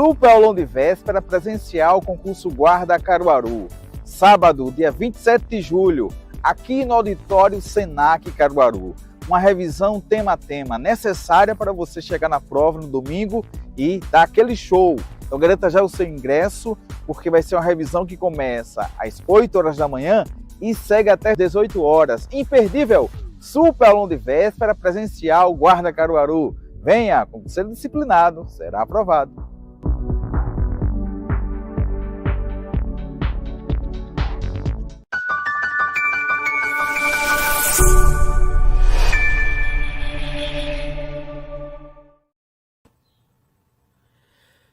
Super aulão de véspera presencial concurso Guarda Caruaru. Sábado, dia 27 de julho, aqui no auditório Senac Caruaru. Uma revisão tema a tema, necessária para você chegar na prova no domingo e dar aquele show. Então garanta já o seu ingresso, porque vai ser uma revisão que começa às 8 horas da manhã e segue até às 18 horas. Imperdível! Super aulão de véspera presencial Guarda Caruaru. Venha, com conselho disciplinado, será aprovado.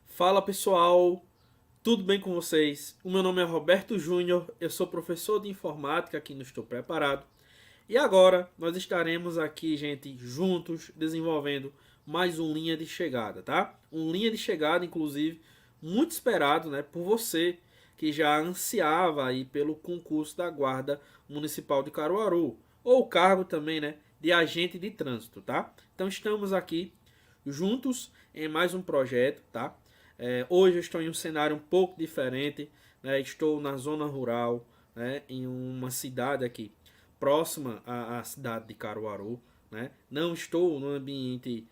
Fala pessoal, tudo bem com vocês? O meu nome é Roberto Júnior, eu sou professor de informática aqui no Estou Preparado. E agora nós estaremos aqui, gente, juntos desenvolvendo mais um linha de chegada, tá? Um linha de chegada, inclusive, muito esperado, né, por você que já ansiava aí pelo concurso da Guarda Municipal de Caruaru, ou o cargo também, né, de agente de trânsito, tá? Então estamos aqui juntos em mais um projeto, tá? Hoje eu estou em um cenário um pouco diferente, né? Estou na zona rural, né? Em uma cidade aqui próxima à cidade de Caruaru, né? Não estou no ambiente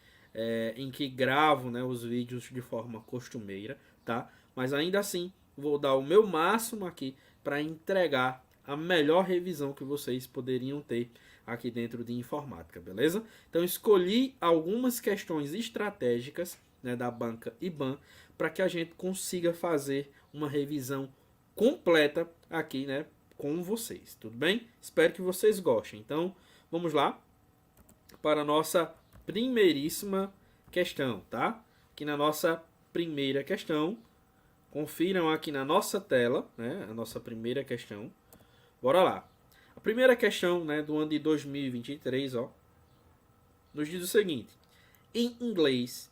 em que gravo, né, os vídeos de forma costumeira, tá? Mas ainda assim vou dar o meu máximo aqui para entregar a melhor revisão que vocês poderiam ter aqui dentro de informática, beleza? Então escolhi algumas questões estratégicas, né, da banca IBAN para que a gente consiga fazer uma revisão completa aqui, né, com vocês, tudo bem? Espero que vocês gostem. Então, vamos lá para a nossa primeiríssima questão, tá? Aqui na nossa primeira questão, confiram aqui na nossa tela, né, a nossa primeira questão. Bora lá. A primeira questão, né, do ano de 2023, ó, nos diz o seguinte: em inglês,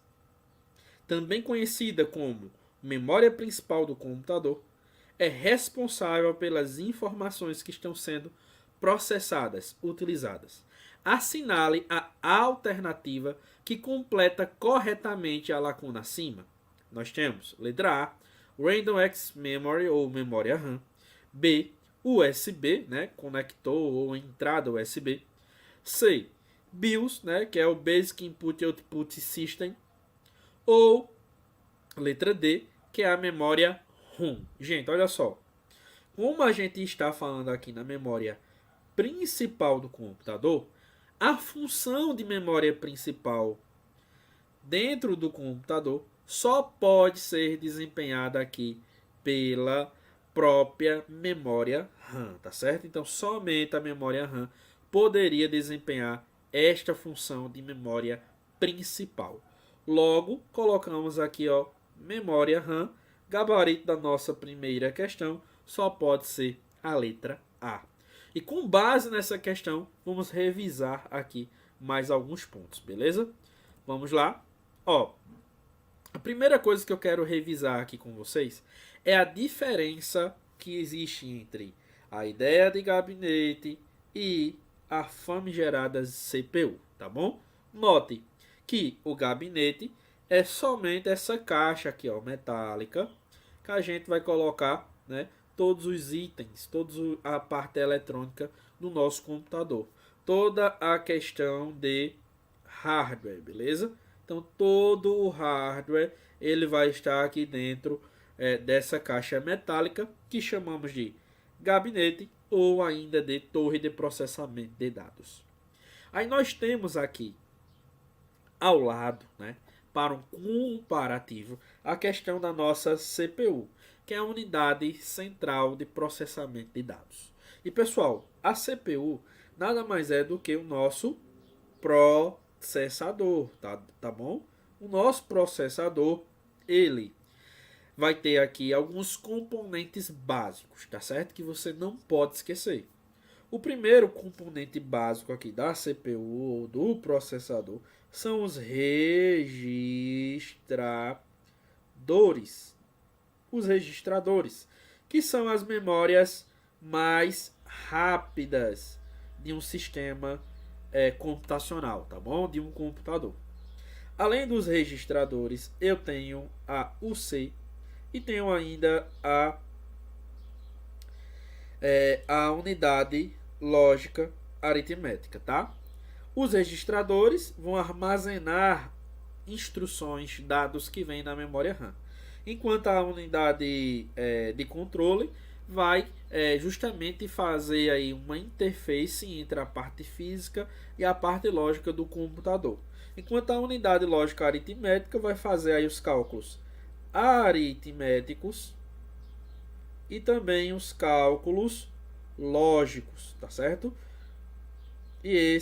também conhecida como memória principal do computador, é responsável pelas informações que estão sendo processadas, utilizadas. Assinale a alternativa que completa corretamente a lacuna acima. Nós temos letra A, Random Access Memory ou memória RAM. B, USB, né, conector ou entrada USB. C, BIOS, né, que é o Basic Input Output System. Ou letra D, que é a memória ROM. Gente, olha só. Como a gente está falando aqui na memória principal do computador, a função de memória principal dentro do computador só pode ser desempenhada aqui pela própria memória RAM, tá certo? Então, somente a memória RAM poderia desempenhar esta função de memória principal. Logo, colocamos aqui, ó, memória RAM, gabarito da nossa primeira questão, só pode ser a letra A. E com base nessa questão, vamos revisar aqui mais alguns pontos, beleza? Vamos lá. Ó, a primeira coisa que eu quero revisar aqui com vocês é a diferença que existe entre a ideia de gabinete e a famigerada CPU, tá bom? Note que o gabinete é somente essa caixa aqui, ó, metálica, que a gente vai colocar, né, todos os itens, toda a parte eletrônica do nosso computador. Toda a questão de hardware, beleza? Então, todo o hardware ele vai estar aqui dentro dessa caixa metálica, que chamamos de gabinete ou ainda de torre de processamento de dados. Aí nós temos aqui ao lado, né, para um comparativo, a questão da nossa CPU, que é a unidade central de processamento de dados. E pessoal, a CPU nada mais é do que o nosso processador, tá bom? O nosso processador, ele vai ter aqui alguns componentes básicos, tá certo? Que você não pode esquecer. O primeiro componente básico aqui da CPU ou do processador são os registradores. Os registradores, que são as memórias mais rápidas de um sistema computacional, tá bom? De um computador. Além dos registradores, eu tenho a UC e tenho ainda a unidade lógica aritmética, tá? Os registradores vão armazenar instruções, dados que vêm na memória RAM, enquanto a unidade de controle vai justamente fazer aí uma interface entre a parte física e a parte lógica do computador, enquanto a unidade lógica aritmética vai fazer aí os cálculos aritméticos e também os cálculos lógicos, tá certo? E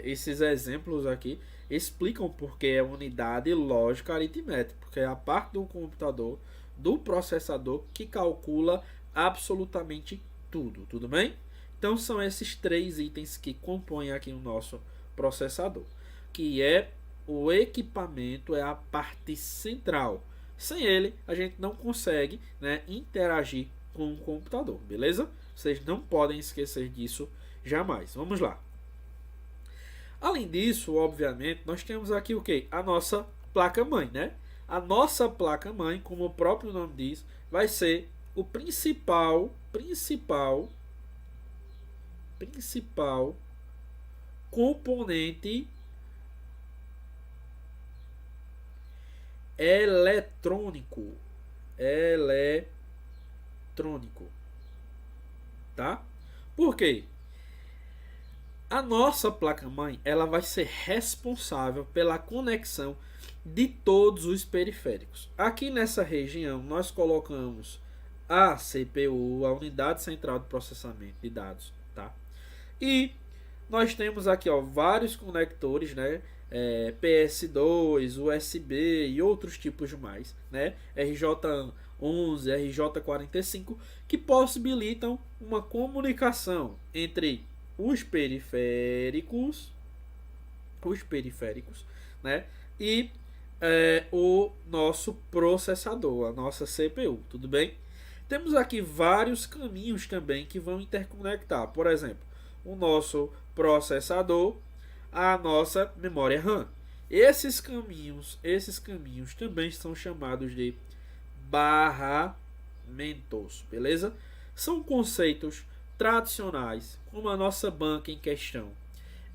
esses exemplos aqui explicam porque é unidade lógica aritmética, porque é a parte do computador, do processador, que calcula absolutamente tudo bem? Então são esses 3 itens que compõem aqui o nosso processador, que é o equipamento, é a parte central. Sem ele, a gente não consegue, né, interagir com o computador, beleza? Vocês não podem esquecer disso jamais. Vamos lá. Além disso, obviamente, nós temos aqui o que? A nossa placa-mãe, né? A nossa placa-mãe, como o próprio nome diz, vai ser o principal componente eletrônico, tá? Por quê? A nossa placa-mãe, ela vai ser responsável pela conexão de todos os periféricos. Aqui nessa região, nós colocamos a CPU, a unidade central de processamento de dados, tá? E nós temos aqui, ó, vários conectores, né? PS2, USB e outros tipos mais, né? RJ11, RJ45, que possibilitam uma comunicação entre os periféricos, né? E o nosso processador, a nossa CPU, tudo bem? Temos aqui vários caminhos também que vão interconectar, por exemplo, o nosso processador, a nossa memória RAM. Esses caminhos também são chamados de barramentos, beleza? São conceitos tradicionais, como a nossa banca em questão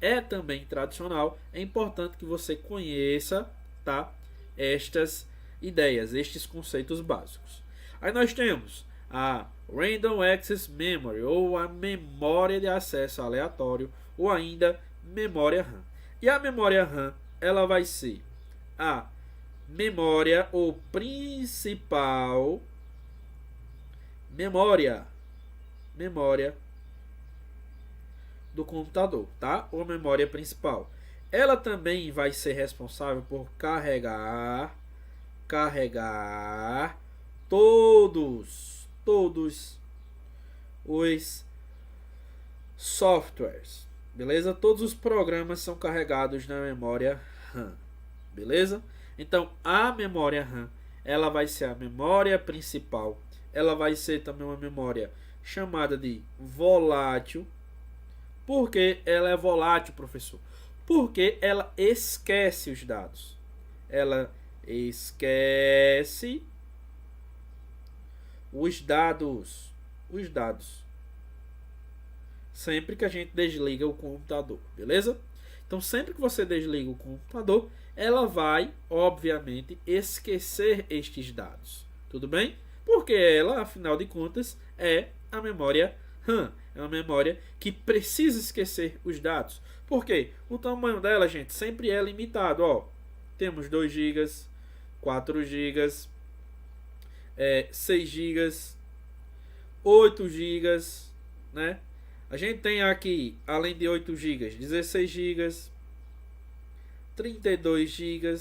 é também tradicional. É importante que você conheça, tá, estas ideias, estes conceitos básicos. Aí nós temos a Random Access Memory, ou a memória de acesso aleatório, ou ainda memória RAM. E a memória RAM, ela vai ser a memória ou principal memória do computador, tá? Ou memória principal. Ela também vai ser responsável por carregar todos os softwares, beleza? Todos os programas são carregados na memória RAM, beleza? Então a memória RAM, ela vai ser a memória principal. Ela vai ser também uma memória chamada de volátil. Por que ela é volátil, professor? Porque ela esquece os dados. Ela esquece os dados. Sempre que a gente desliga o computador, beleza? Então, sempre que você desliga o computador, ela vai, obviamente, esquecer estes dados. Tudo bem? Porque ela, afinal de contas, é a memória RAM. É uma memória que precisa esquecer os dados. Por quê? O tamanho dela, gente, sempre é limitado. Ó, temos 2 GB, 4 GB, 6 GB, 8 GB, né? A gente tem aqui, além de 8 GB, 16 GB, 32 GB,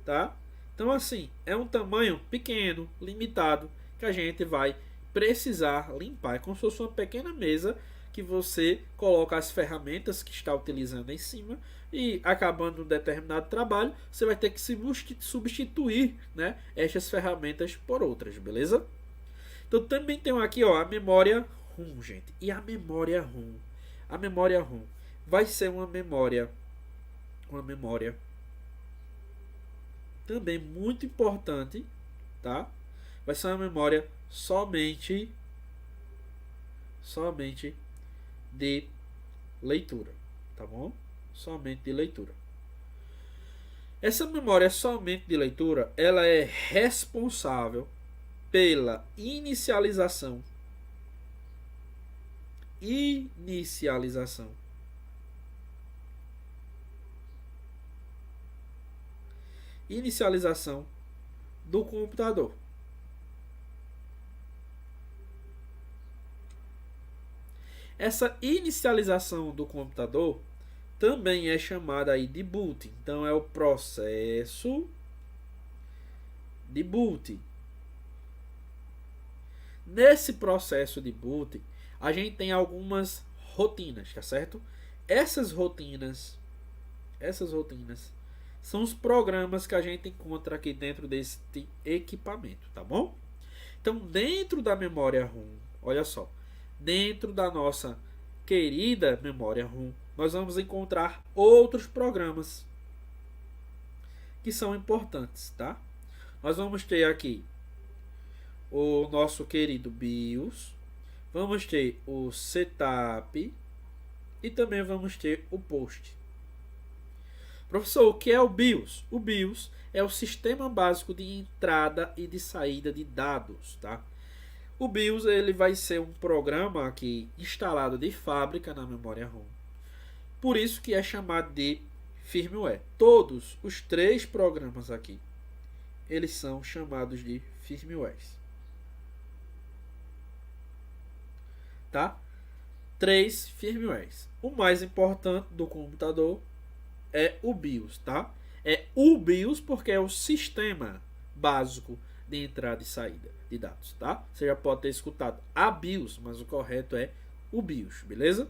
tá? Então, assim, é um tamanho pequeno, limitado, que a gente vai precisar limpar. É como se fosse uma pequena mesa que você coloca as ferramentas que está utilizando em cima e, acabando um determinado trabalho, você vai ter que substituir, né, estas ferramentas por outras, beleza? Então, também tem aqui, ó, a memória ROM, gente. E a memória ROM vai ser uma memória também muito importante, tá? Vai ser uma memória somente de leitura, tá bom? Somente de leitura. Essa memória somente de leitura, ela é responsável pela inicialização do computador. Essa inicialização do computador também é chamada aí de boot. Então é o processo de boot. Nesse processo de boot, a gente tem algumas rotinas, tá certo? Essas rotinas são os programas que a gente encontra aqui dentro desse equipamento, tá bom? Então, dentro da memória ROM, olha só, dentro da nossa querida memória ROM, nós vamos encontrar outros programas que são importantes, tá? Nós vamos ter aqui o nosso querido BIOS, vamos ter o setup e também vamos ter o post. Professor, o que é o BIOS? O BIOS é o sistema básico de entrada e de saída de dados, tá? O BIOS ele vai ser um programa aqui instalado de fábrica na memória ROM. Por isso que é chamado de firmware. Todos os 3 programas aqui, eles são chamados de firmwares. Tá? 3 firmwares. O mais importante do computador é o BIOS, tá? É o BIOS porque é o sistema básico de entrada e saída de dados, tá? Você já pode ter escutado a BIOS, mas o correto é o BIOS, beleza?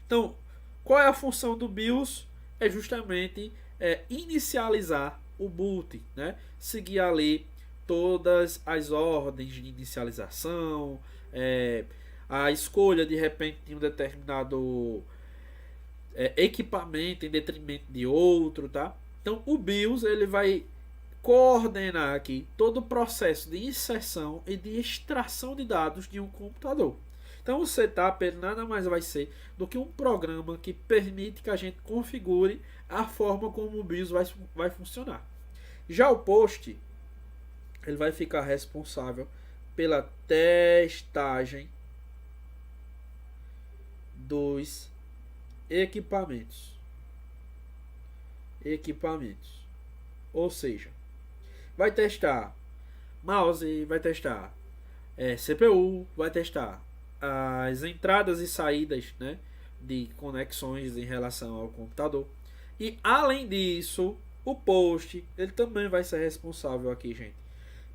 Então, qual é a função do BIOS? É justamente inicializar o boot, né? Seguir ali todas as ordens de inicialização, a escolha de repente de um determinado equipamento em detrimento de outro, tá? Então o BIOS ele vai coordenar aqui todo o processo de inserção e de extração de dados de um computador. Então o setup ele nada mais vai ser do que um programa que permite que a gente configure a forma como o BIOS vai funcionar. Já o post ele vai ficar responsável pela testagem dos equipamentos. Ou seja, vai testar mouse, vai testar CPU, vai testar as entradas e saídas, né, de conexões em relação ao computador. E além disso, o post ele também vai ser responsável aqui, gente,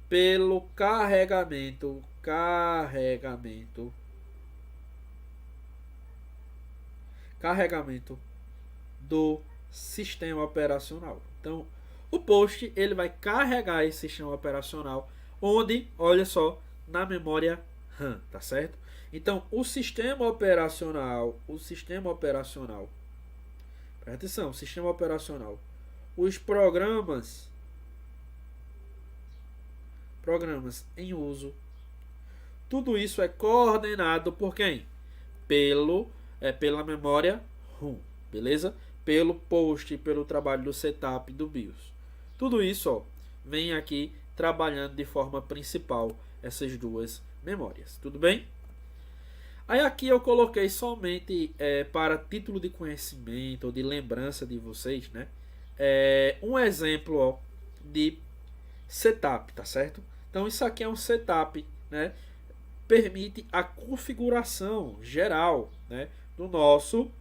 pelo carregamento do sistema operacional. Então, o post ele vai carregar esse sistema operacional onde, olha só, na memória RAM, tá certo? Então, o sistema operacional, presta atenção, o sistema operacional, os programas em uso, tudo isso é coordenado por quem? Pela memória ROM, beleza? Pelo post, pelo trabalho do setup do BIOS. Tudo isso, ó, vem aqui trabalhando de forma principal essas duas memórias, tudo bem? Aí aqui eu coloquei somente para título de conhecimento ou de lembrança de vocês, né? Um exemplo, ó, de setup, tá certo? Então isso aqui é um setup, né? Permite a configuração geral, né, do nosso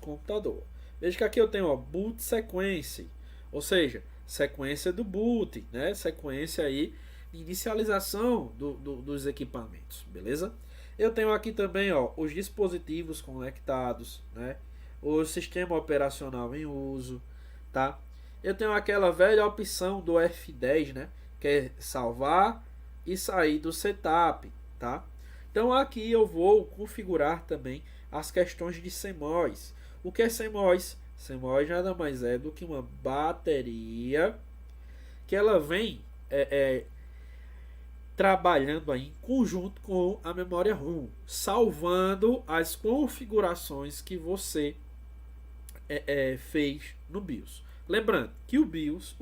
computador. Veja que aqui eu tenho, ó, boot sequence, ou seja, sequência do boot, né, sequência aí de inicialização dos equipamentos, beleza? Eu tenho aqui também, ó, os dispositivos conectados, né, o sistema operacional em uso, tá? Eu tenho aquela velha opção do F10, né, que é salvar e sair do setup, tá? Então aqui eu vou configurar também as questões de CMOS. O que é CMOS? CMOS nada mais é do que uma bateria que ela vem trabalhando aí em conjunto com a memória ROM, salvando as configurações que você fez no BIOS. Lembrando que o BIOS,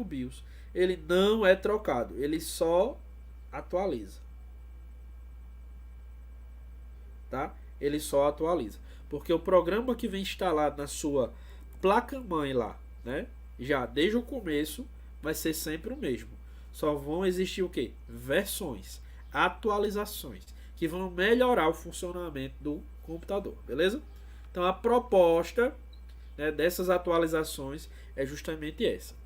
ele não é trocado, ele só atualiza, tá? Ele só atualiza, porque o programa que vem instalado na sua placa-mãe lá, né, já desde o começo, vai ser sempre o mesmo. Só vão existir o quê? Versões, atualizações, que vão melhorar o funcionamento do computador, beleza? Então a proposta, né, dessas atualizações é justamente essa.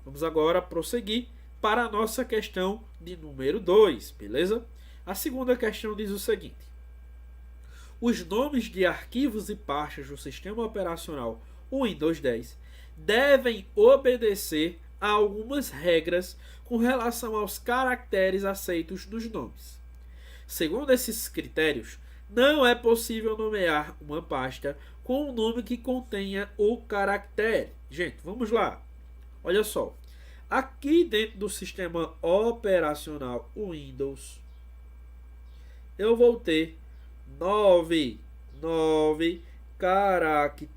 Vamos agora prosseguir para a nossa questão de número 2, beleza? A segunda questão diz o seguinte: os nomes de arquivos e pastas do sistema operacional Windows 10 devem obedecer a algumas regras com relação aos caracteres aceitos nos nomes. Segundo esses critérios, não é possível nomear uma pasta com um nome que contenha o caractere. Gente, vamos lá. Olha só. Aqui dentro do sistema operacional Windows, eu vou ter 9 caracteres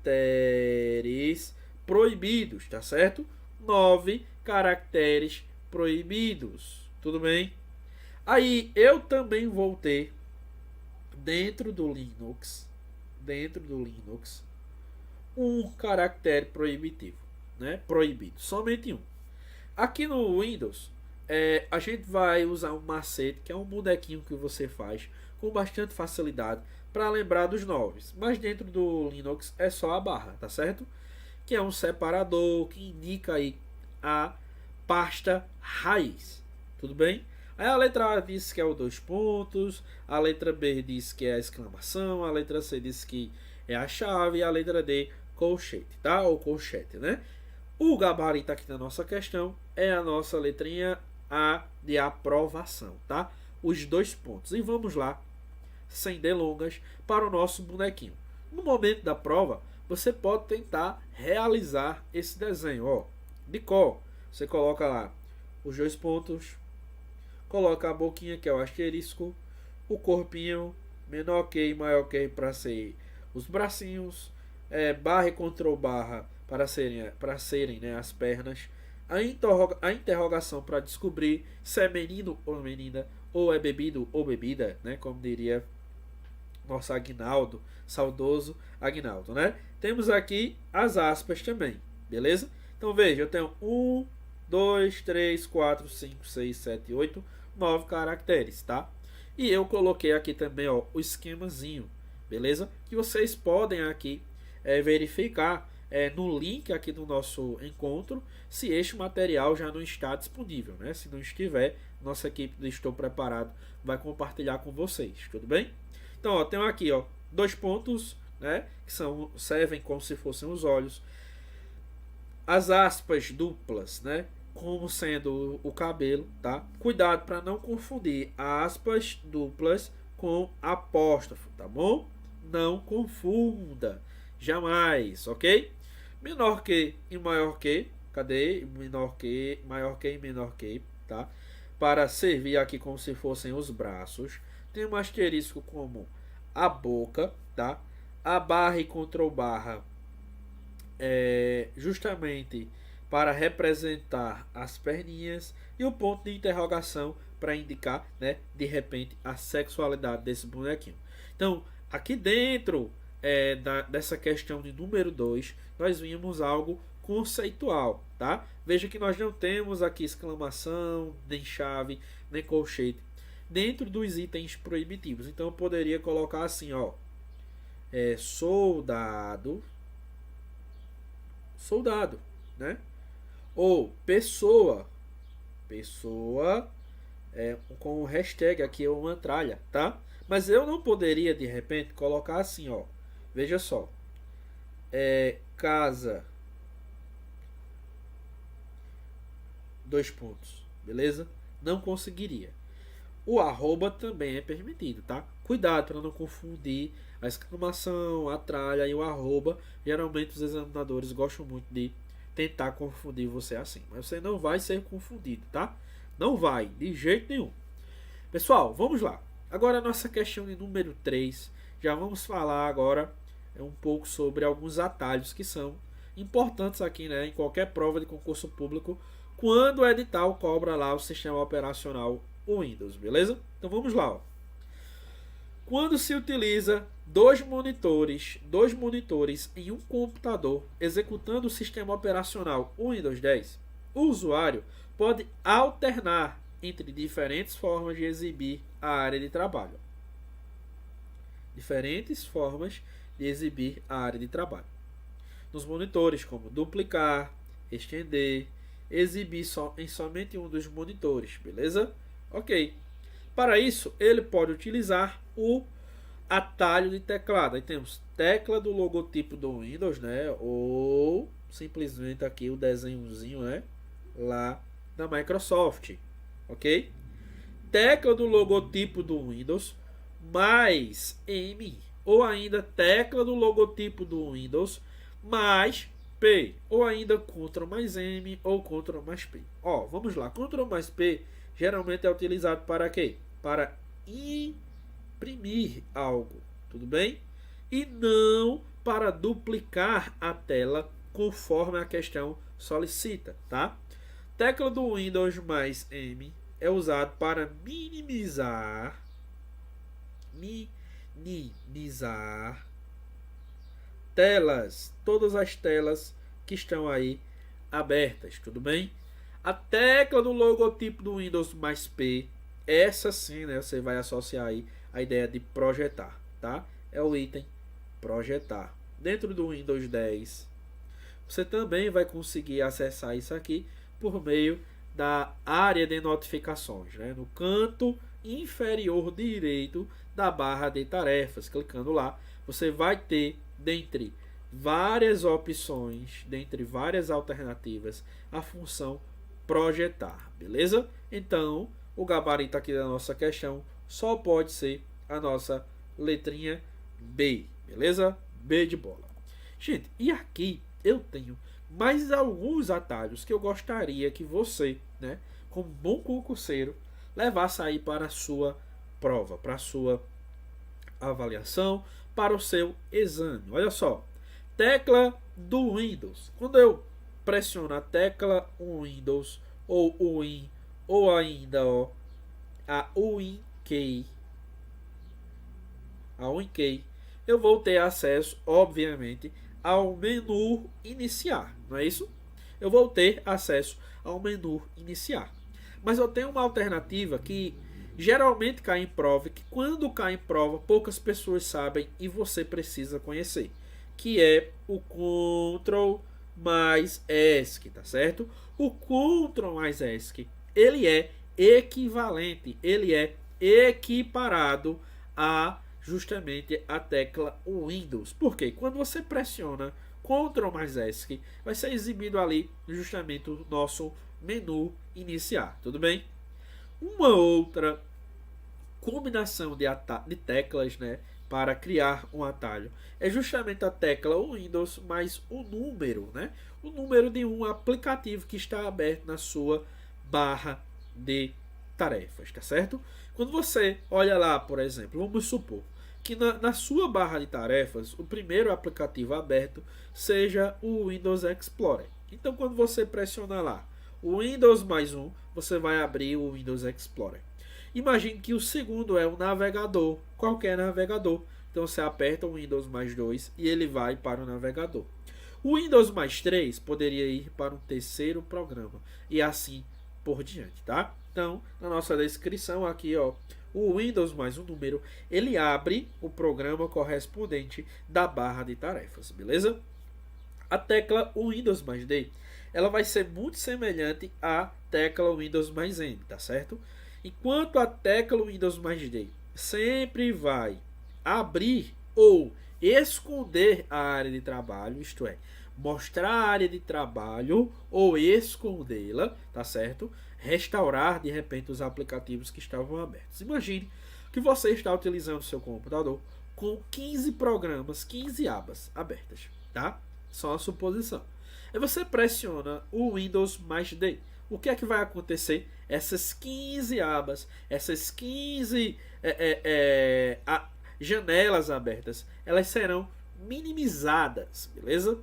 proibidos, tá certo? 9 caracteres proibidos, tudo bem? Aí eu também vou ter dentro do Linux, um caractere proibitivo, né? Proibido, somente um. Aqui no Windows, a gente vai usar um macete, que é um bonequinho que você faz com bastante facilidade para lembrar dos nomes. Mas dentro do Linux é só a barra, tá certo? Que é um separador que indica aí a pasta raiz, tudo bem? Aí a letra A diz que é o 2 pontos, a letra B diz que é a exclamação, a letra C diz que é a chave e a letra D colchete, tá? Ou colchete, né? O gabarito aqui da nossa questão é a nossa letrinha A de aprovação, tá? Os 2 pontos. E vamos lá, sem delongas, para o nosso bonequinho. No momento da prova, você pode tentar realizar esse desenho, ó, de cor. Você coloca lá os 2 pontos, coloca a boquinha, que é o asterisco, o corpinho, menor que e maior que para ser os bracinhos, barra e Ctrl barra para serem, né, as pernas, a interrogação para descobrir se é menino ou menina, ou é bebido ou bebida, né, como diria nosso Aguinaldo, saudoso Aguinaldo, né? Temos aqui as aspas também, beleza? Então veja, eu tenho 1, 2, 3, 4, 5, 6, 7, 8, 9 caracteres, tá? E eu coloquei aqui também, ó, o esquemazinho, beleza? Que vocês podem aqui verificar no link aqui do nosso encontro, se este material já não está disponível, né? Se não estiver, nossa equipe do Estou Preparado vai compartilhar com vocês, tudo bem? Então, ó, tenho aqui, ó, 2 pontos, né? Que servem como se fossem os olhos. As aspas duplas, né? Como sendo o cabelo, tá? Cuidado para não confundir aspas duplas com apóstrofo, tá bom? Não confunda, jamais, ok? Menor que e maior que, cadê? Menor que, maior que e menor que, tá? Para servir aqui como se fossem os braços. Tem um asterisco como a boca, tá? A barra e Ctrl barra justamente para representar as perninhas, e o ponto de interrogação para indicar, né, de repente, a sexualidade desse bonequinho. Então, aqui dentro dessa questão de número 2, nós vimos algo conceitual, tá? Veja que nós não temos aqui exclamação, nem chave, nem colchete dentro dos itens proibitivos. Então, eu poderia colocar assim, ó, soldado, né? Ou pessoa com o hashtag aqui é uma tralha, tá? Mas eu não poderia de repente colocar assim, ó. Veja só, casa, 2 pontos, beleza? Não conseguiria. O arroba também é permitido, tá? Cuidado para não confundir a exclamação, a tralha e o arroba. Geralmente os examinadores gostam muito de tentar confundir você assim. Mas você não vai ser confundido, tá? Não vai, de jeito nenhum. Pessoal, vamos lá. Agora a nossa questão de número 3. Já vamos falar agora um pouco sobre alguns atalhos que são importantes aqui, né, em qualquer prova de concurso público, quando o edital cobra lá o sistema operacional Windows, beleza? Então vamos lá, ó. Quando se utiliza dois monitores em um computador executando o sistema operacional Windows 10, o usuário pode alternar entre diferentes formas de exibir a área de trabalho. Diferentes formas de exibir a área de trabalho. Nos monitores, como duplicar, estender, exibir em somente um dos monitores, beleza? Ok. Para isso, ele pode utilizar o atalho de teclado. Aí temos tecla do logotipo do Windows, né? Ou simplesmente aqui o desenhozinho, né? Lá da Microsoft, ok? Tecla do logotipo do Windows mais M, ou ainda tecla do logotipo do Windows mais P, ou ainda Ctrl mais M ou Ctrl mais P. Ó, vamos lá. Ctrl mais P geralmente é utilizado para quê? Para imprimir algo, tudo bem? E não para duplicar a tela conforme a questão solicita, tá? Tecla do Windows mais M é usado para minimizar telas, todas as telas que estão aí abertas, tudo bem? A tecla do logotipo do Windows mais P, essa sim, né, você vai associar aí a ideia de projetar, tá? É o item projetar. Dentro do Windows 10, você também vai conseguir acessar isso aqui por meio da área de notificações, né? No canto inferior direito da barra de tarefas. Clicando lá, você vai ter, dentre várias opções, dentre várias alternativas, a função projetar, beleza? Então, o gabarito aqui da nossa questão só pode ser a nossa letrinha B, beleza? B de bola. Gente, e aqui eu tenho mais alguns atalhos que eu gostaria que você, né, como bom concurseiro, levasse aí para a sua prova, para a sua avaliação, para o seu exame. Olha só, tecla do Windows. Quando eu pressiono a tecla Windows ou o Win, ou ainda ó, a Win Key, eu vou ter acesso, obviamente, ao menu iniciar, não é isso? Eu vou ter acesso ao menu iniciar. Mas eu tenho uma alternativa que geralmente cai em prova, que quando cai em prova poucas pessoas sabem e você precisa conhecer, que é o Ctrl mais ESC, tá certo? O Ctrl mais ESC, ele é equivalente, ele é equiparado a justamente a tecla Windows. Porque quando você pressiona Ctrl mais ESC, vai ser exibido ali justamente o nosso menu iniciar, tudo bem? Uma outra combinação de teclas, né, para criar um atalho é justamente a tecla Windows mais o número, né? O número de um aplicativo que está aberto na sua barra de tarefas, tá certo? Quando você olha lá, por exemplo, vamos supor que na sua barra de tarefas o primeiro aplicativo aberto seja o Windows Explorer. Então, quando você pressiona lá o Windows mais um, você vai abrir o Windows Explorer. Imagine que o segundo é o navegador, qualquer navegador. Então você aperta o Windows mais 2 e ele vai para o navegador. O Windows mais 3 poderia ir para um terceiro programa e assim por diante, tá? Então, na nossa descrição aqui, ó, o Windows mais um número, ele abre o programa correspondente da barra de tarefas, beleza? A tecla Windows mais D, ela vai ser muito semelhante à tecla Windows mais M, tá certo? Enquanto a tecla Windows mais D sempre vai abrir ou esconder a área de trabalho, isto é, mostrar a área de trabalho ou escondê-la, tá certo? Restaurar de repente os aplicativos que estavam abertos. Imagine que você está utilizando o seu computador com 15 programas, 15 abas abertas, tá? Só uma suposição. Aí você pressiona o Windows mais D. O que é que vai acontecer? Essas 15 abas, essas 15 janelas abertas, elas serão minimizadas, beleza?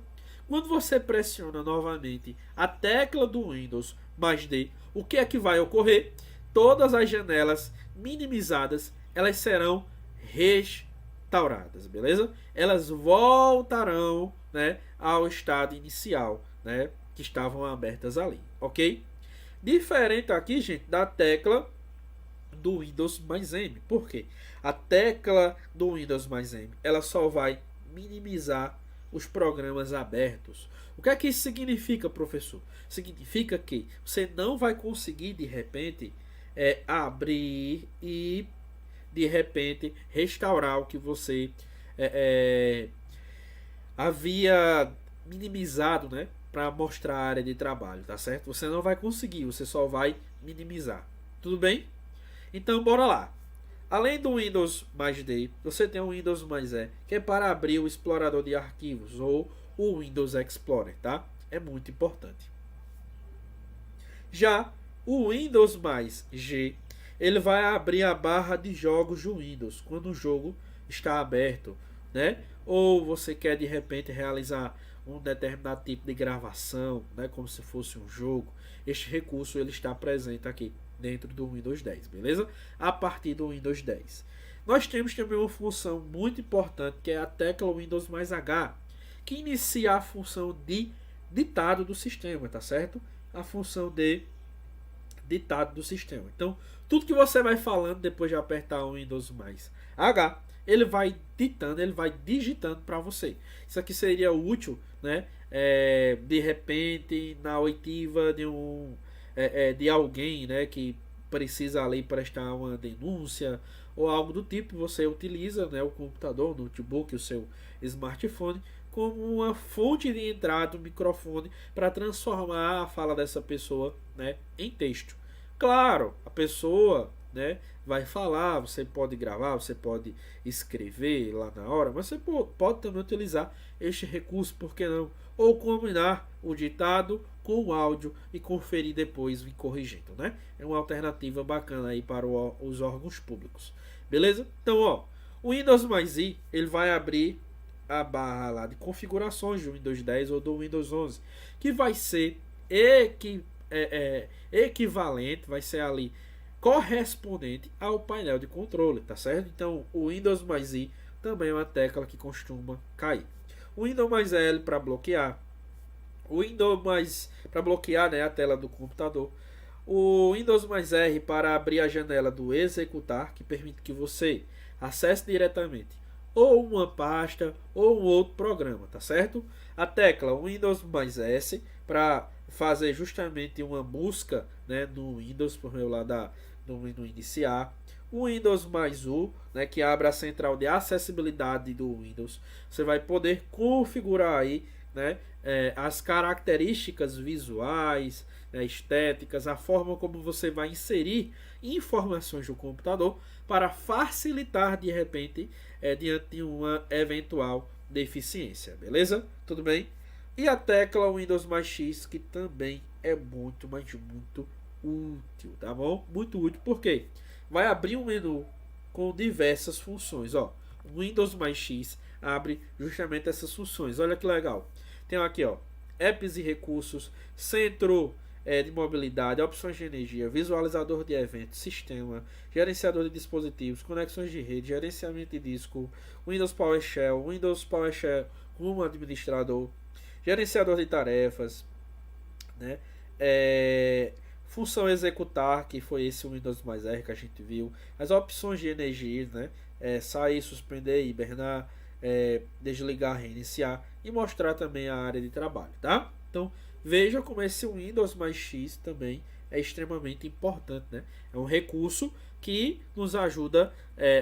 Quando você pressiona novamente a tecla do Windows mais D, o que é que vai ocorrer? Todas as janelas minimizadas, elas serão restauradas, beleza? Elas voltarão, né, ao estado inicial, né, que estavam abertas ali, ok? Diferente aqui, gente, da tecla do Windows mais M. Por quê? A tecla do Windows mais M, ela só vai minimizar os programas abertos. O que é que isso significa, professor? Significa que você não vai conseguir, de repente, abrir e, de repente, restaurar o que você havia minimizado, né? Para mostrar a área de trabalho, tá certo? Você não vai conseguir, você só vai minimizar. Tudo bem? Então, bora lá. Além do Windows mais D, você tem o Windows mais E, que é para abrir o explorador de arquivos ou o Windows Explorer, tá? É muito importante. Já o Windows mais G, ele vai abrir a barra de jogos do Windows quando o jogo está aberto, né? Ou você quer de repente realizar um determinado tipo de gravação, né, como se fosse um jogo. Este recurso ele está presente aqui dentro do Windows 10, beleza? A partir do Windows 10. Nós temos também uma função muito importante que é a tecla Windows mais H, que inicia a função de ditado do sistema, tá certo? A função de ditado do sistema. Então, tudo que você vai falando depois de apertar o Windows mais H, ele vai ditando, ele vai digitando para você. Isso aqui seria útil, né? De repente, na oitiva de alguém, né, que precisa ali prestar uma denúncia ou algo do tipo, você utiliza, né, o computador, o notebook, o seu smartphone como uma fonte de entrada do microfone para transformar a fala dessa pessoa, né, em texto. Claro, a pessoa, né, vai falar, você pode gravar, você pode escrever lá na hora, mas você pode também utilizar este recurso, por que não? Ou combinar o ditado com o áudio e conferir depois e corrigindo, né? É uma alternativa bacana aí para os órgãos públicos. Beleza? Então, ó, o Windows mais I, ele vai abrir a barra lá de configurações do Windows 10 ou do Windows 11, que vai ser equivalente, vai ser ali correspondente ao painel de controle, tá certo? Então, o Windows mais I também é uma tecla que costuma cair. O Windows mais L para bloquear, o Windows mais para bloquear, né, a tela do computador, o Windows mais R para abrir a janela do executar, que permite que você acesse diretamente ou uma pasta ou um outro programa, tá certo? A tecla Windows mais S para fazer justamente uma busca, né, no Windows por meio lá do menu iniciar. O Windows mais U, né, que abre a central de acessibilidade do Windows. Você vai poder configurar aí, né, as características visuais, né, estéticas, a forma como você vai inserir informações do computador para facilitar de repente diante de uma eventual deficiência, beleza? Tudo bem? E a tecla Windows mais X, que também é muito, mas muito útil, tá bom? Muito útil, por quê? Vai abrir um menu com diversas funções, ó. Windows mais X abre justamente essas funções. Olha que legal. Tem aqui, ó, apps e recursos, centro de mobilidade, opções de energia, visualizador de eventos, sistema, gerenciador de dispositivos, conexões de rede, gerenciamento de disco, Windows PowerShell como administrador, gerenciador de tarefas, né? Função executar, que foi esse Windows mais R que a gente viu, as opções de energia, né? Sair, suspender, hibernar, desligar, reiniciar e mostrar também a área de trabalho, tá? Então veja como esse Windows mais X também é extremamente importante, né? É um recurso que nos ajuda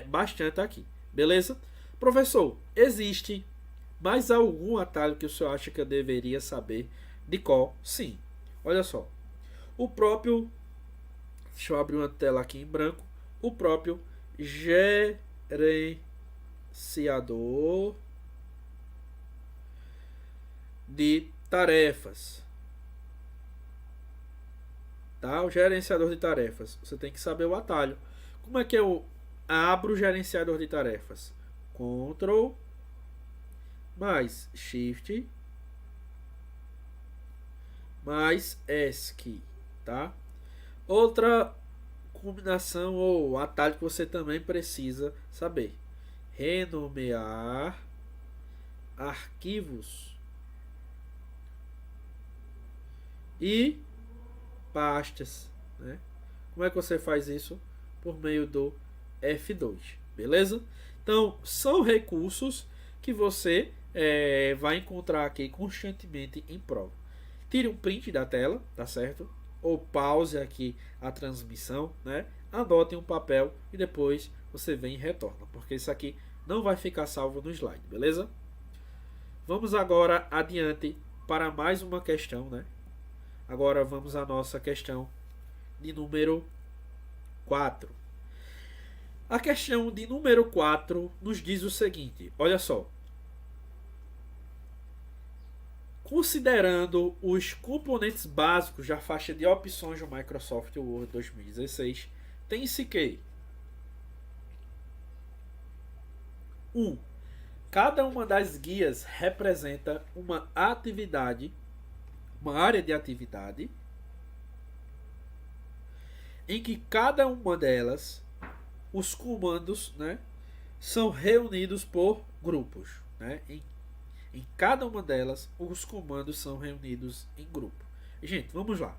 bastante aqui, beleza? Professor, existe mais algum atalho que o senhor acha que eu deveria saber de qual? Sim, olha só. O próprio, deixa eu abrir uma tela aqui em branco, o próprio gerenciador de tarefas. Tá? O gerenciador de tarefas. Você tem que saber o atalho. Como é que eu abro o gerenciador de tarefas? Ctrl mais Shift mais ESC, tá? Outra combinação ou atalho que você também precisa saber: renomear arquivos e pastas, né? Como é que você faz isso? Por meio do F2, beleza? Então, são recursos que você vai encontrar aqui constantemente em prova. Tire um print da tela, tá certo? Ou pause aqui a transmissão, né? Anote um papel e depois você vem e retorna, porque isso aqui não vai ficar salvo no slide, beleza? Vamos agora adiante para mais uma questão, né? Agora vamos à nossa questão de número 4. A questão de número 4 nos diz o seguinte, olha só. Considerando os componentes básicos da faixa de opções do Microsoft Word 2016, tem-se que 1. Cada uma das guias representa uma atividade, uma área de atividade, em que cada uma delas, os comandos, né, são reunidos por grupos, né? Em cada uma delas, os comandos são reunidos em grupo. Gente, vamos lá.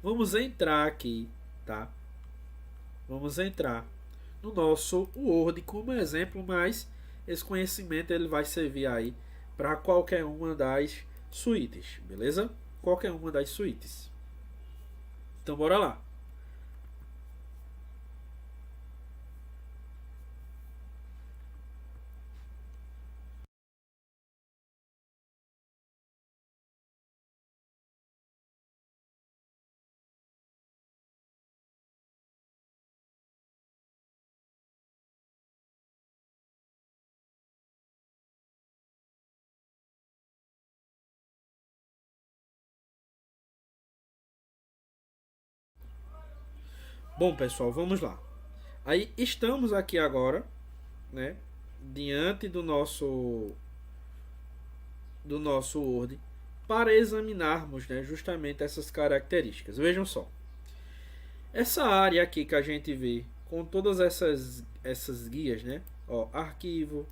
Vamos entrar aqui, tá? Vamos entrar no nosso Word como exemplo, mas esse conhecimento ele vai servir aí para qualquer uma das suítes, beleza? Qualquer uma das suítes. Então, bora lá. Bom, pessoal, vamos lá. Aí estamos aqui agora, né, diante do nosso Word para examinarmos, né, justamente essas características. Vejam só. Essa área aqui que a gente vê com todas essas guias, né? Ó, arquivo,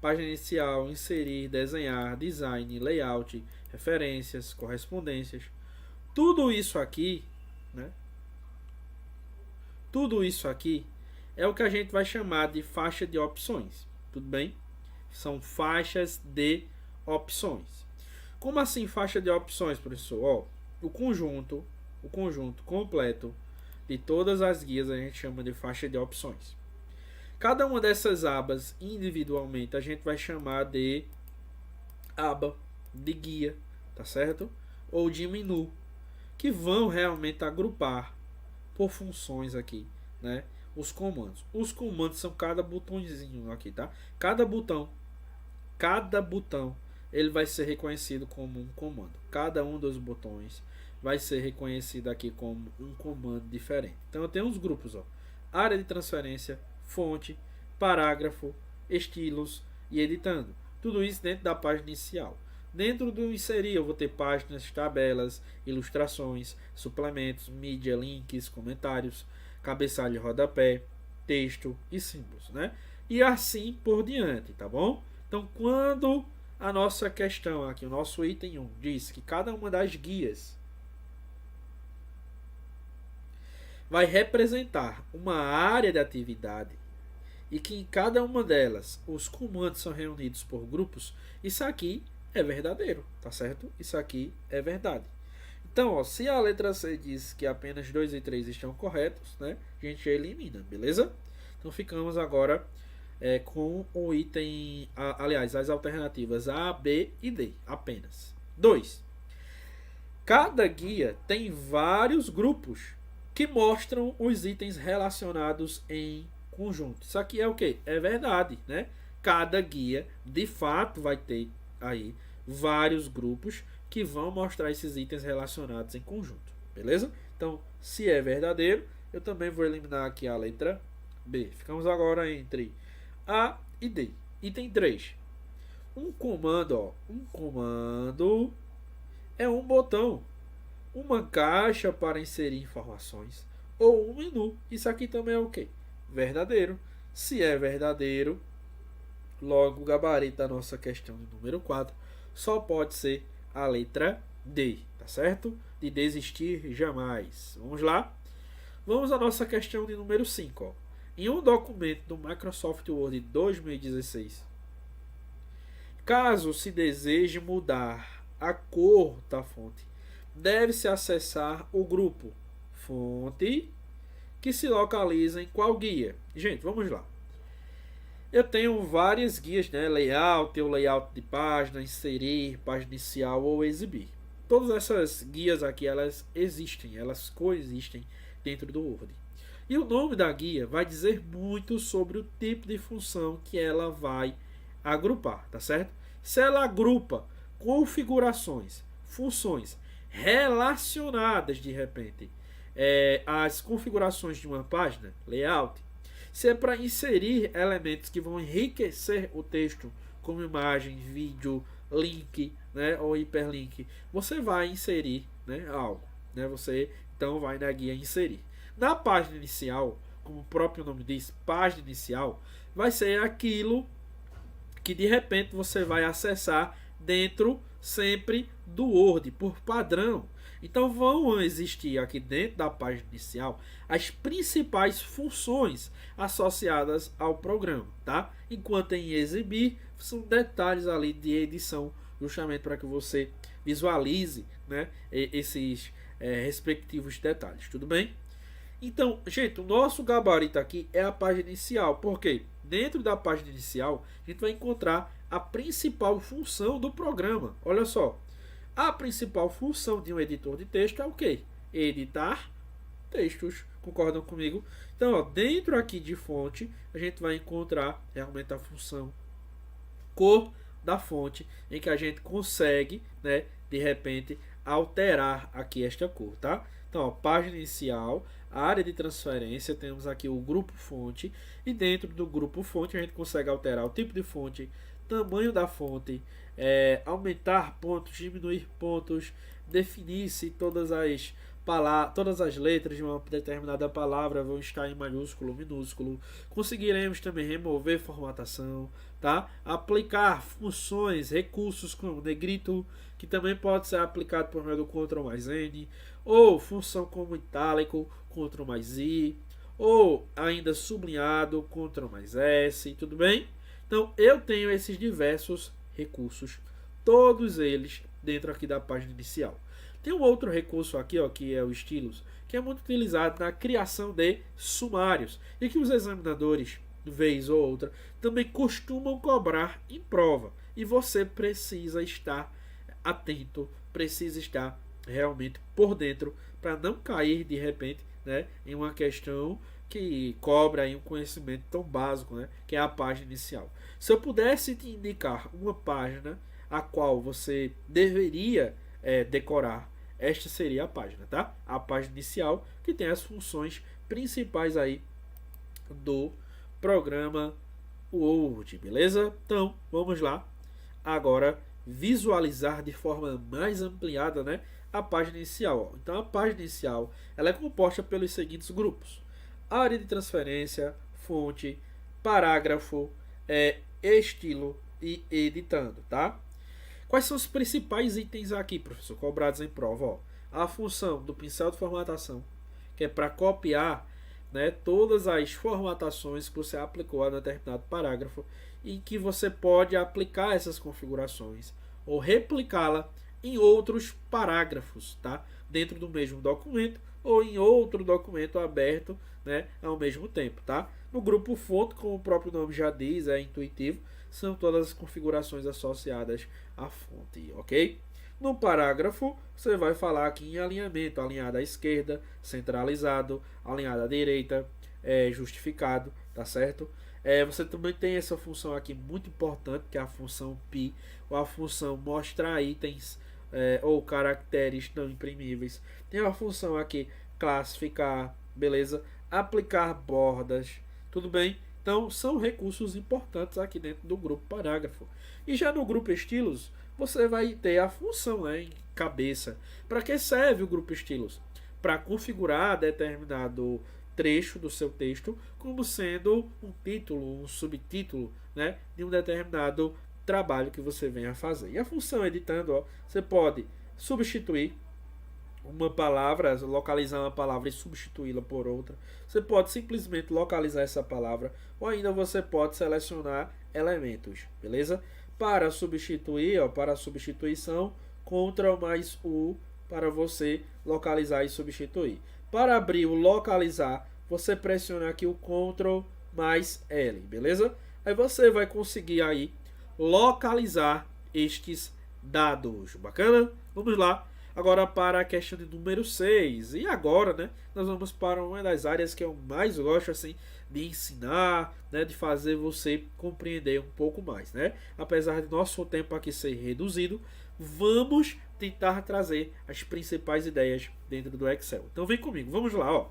página inicial, inserir, desenhar, design, layout, referências, correspondências. Tudo isso aqui, né? Tudo isso aqui é o que a gente vai chamar de faixa de opções. Tudo bem? São faixas de opções. Como assim faixa de opções, professor? Ó, o conjunto completo de todas as guias a gente chama de faixa de opções. Cada uma dessas abas individualmente a gente vai chamar de aba, de guia, tá certo? Ou de menu, que vão realmente agrupar por funções aqui, né? Os comandos. Os comandos são cada botãozinho aqui, tá? Cada botão, ele vai ser reconhecido como um comando. Cada um dos botões vai ser reconhecido aqui como um comando diferente. Então eu tenho uns grupos, ó: área de transferência, fonte, parágrafo, estilos e editando. Tudo isso dentro da página inicial. Dentro do inserir eu vou ter páginas, tabelas, ilustrações, suplementos, mídia, links, comentários, cabeçalho e rodapé, texto e símbolos, né? E assim por diante, tá bom? Então quando a nossa questão aqui, o nosso item 1 diz que cada uma das guias vai representar uma área de atividade e que em cada uma delas os comandos são reunidos por grupos, isso aqui é verdadeiro, tá certo? Isso aqui é verdade. Então, ó, se a letra C diz que apenas 2 e 3 estão corretos, né, a gente elimina, beleza? Então ficamos agora com o item, aliás, as alternativas A, B e D, apenas. 2. Cada guia tem vários grupos que mostram os itens relacionados em conjunto. Isso aqui é o que? É verdade, né? Cada guia, de fato, vai ter aí vários grupos que vão mostrar esses itens relacionados em conjunto, beleza? Então, se é verdadeiro, eu também vou eliminar aqui a letra B. Ficamos agora entre A e D. Item 3. Um comando é um botão, uma caixa para inserir informações ou um menu. Isso aqui também é o quê? Verdadeiro. Se é verdadeiro, logo o gabarito da nossa questão de número 4 só pode ser a letra D, tá certo? De desistir jamais. Vamos lá? Vamos à nossa questão de número 5. Ó. Em um documento do Microsoft Word 2016, caso se deseje mudar a cor da fonte, deve-se acessar o grupo fonte que se localiza em qual guia? Gente, vamos lá. Eu tenho várias guias, né? Layout, o layout de página, inserir, página inicial ou exibir. Todas essas guias aqui, elas existem, elas coexistem dentro do Word. E o nome da guia vai dizer muito sobre o tipo de função que ela vai agrupar, tá certo? Se ela agrupa configurações, funções relacionadas de repente às configurações de uma página, layout, se é para inserir elementos que vão enriquecer o texto, como imagem, vídeo, link, né, ou hiperlink, você vai inserir, né, algo, né, você então vai na guia inserir. Na página inicial, como o próprio nome diz, página inicial, vai ser aquilo que de repente você vai acessar dentro sempre do Word, por padrão. Então vão existir aqui dentro da página inicial as principais funções associadas ao programa, tá? Enquanto em exibir são detalhes ali de edição, justamente para que você visualize, né, esses respectivos detalhes, tudo bem? Então, gente, o nosso gabarito aqui é a página inicial, porque dentro da página inicial a gente vai encontrar a principal função do programa. Olha só, a principal função de um editor de texto é o quê? Editar textos. Concordam comigo? Então, ó, dentro aqui de fonte, a gente vai encontrar realmente a função cor da fonte, em que a gente consegue, né, de repente, alterar aqui esta cor, tá? Então, ó, página inicial, área de transferência, temos aqui o grupo fonte, e dentro do grupo fonte a gente consegue alterar o tipo de fonte, tamanho da fonte, aumentar pontos, diminuir pontos, definir se todas as letras de uma determinada palavra vão estar em maiúsculo ou minúsculo. Conseguiremos também remover formatação, tá? Aplicar funções, recursos como negrito, que também pode ser aplicado por meio do Ctrl mais N, ou função como itálico, Ctrl mais I, ou ainda sublinhado, Ctrl mais S, tudo bem? Então eu tenho esses diversos recursos, todos eles dentro aqui da página inicial. Tem um outro recurso aqui, ó, que é o Estilos, que é muito utilizado na criação de sumários e que os examinadores, vez ou outra, também costumam cobrar em prova. E você precisa estar atento, precisa estar realmente por dentro para não cair de repente, né, em uma questão que cobra aí um conhecimento tão básico, né, que é a página inicial. Se eu pudesse te indicar uma página a qual você deveria decorar, esta seria a página, tá? A página inicial, que tem as funções principais aí do programa Word, beleza? Então, vamos lá. Agora, visualizar de forma mais ampliada, né, a página inicial. Ó. Então, a página inicial ela é composta pelos seguintes grupos: área de transferência, fonte, parágrafo, estilo e editando, tá? Quais são os principais itens aqui, professor, cobrados em prova? Ó, a função do pincel de formatação, que é para copiar, né, todas as formatações que você aplicou a determinado parágrafo e que você pode aplicar essas configurações ou replicá-la em outros parágrafos, tá? Dentro do mesmo documento ou em outro documento aberto, né, ao mesmo tempo, tá? No grupo fonte, como o próprio nome já diz, é intuitivo, são todas as configurações associadas à fonte, ok? No parágrafo, você vai falar aqui em alinhamento, alinhado à esquerda, centralizado, alinhado à direita, justificado, tá certo? Você também tem essa função aqui muito importante, que é a função pi, ou a função mostrar itens ou caracteres não imprimíveis. Tem a função aqui classificar, beleza? Aplicar bordas, tudo bem? Então são recursos importantes aqui dentro do grupo parágrafo. E já no grupo estilos, você vai ter a função, né, em cabeça. Para que serve o grupo estilos? Para configurar determinado trecho do seu texto como sendo um título, um subtítulo, né, de um determinado trabalho que você venha a fazer. E a função editando, ó, você pode substituir uma palavra, localizar uma palavra e substituí-la por outra. Você pode simplesmente localizar essa palavra, ou ainda você pode selecionar elementos, beleza? Para substituir, ó, para a substituição, Ctrl mais U para você localizar e substituir. Para abrir o localizar, você pressiona aqui o Ctrl mais L, beleza? Aí você vai conseguir aí localizar estes dados. Bacana? Vamos lá. Agora para a questão de número 6. E agora, né, nós vamos para uma das áreas que eu mais gosto assim de ensinar, né, de fazer você compreender um pouco mais, né? Apesar de nosso tempo aqui ser reduzido, vamos tentar trazer as principais ideias dentro do Excel. Então vem comigo, vamos lá, ó.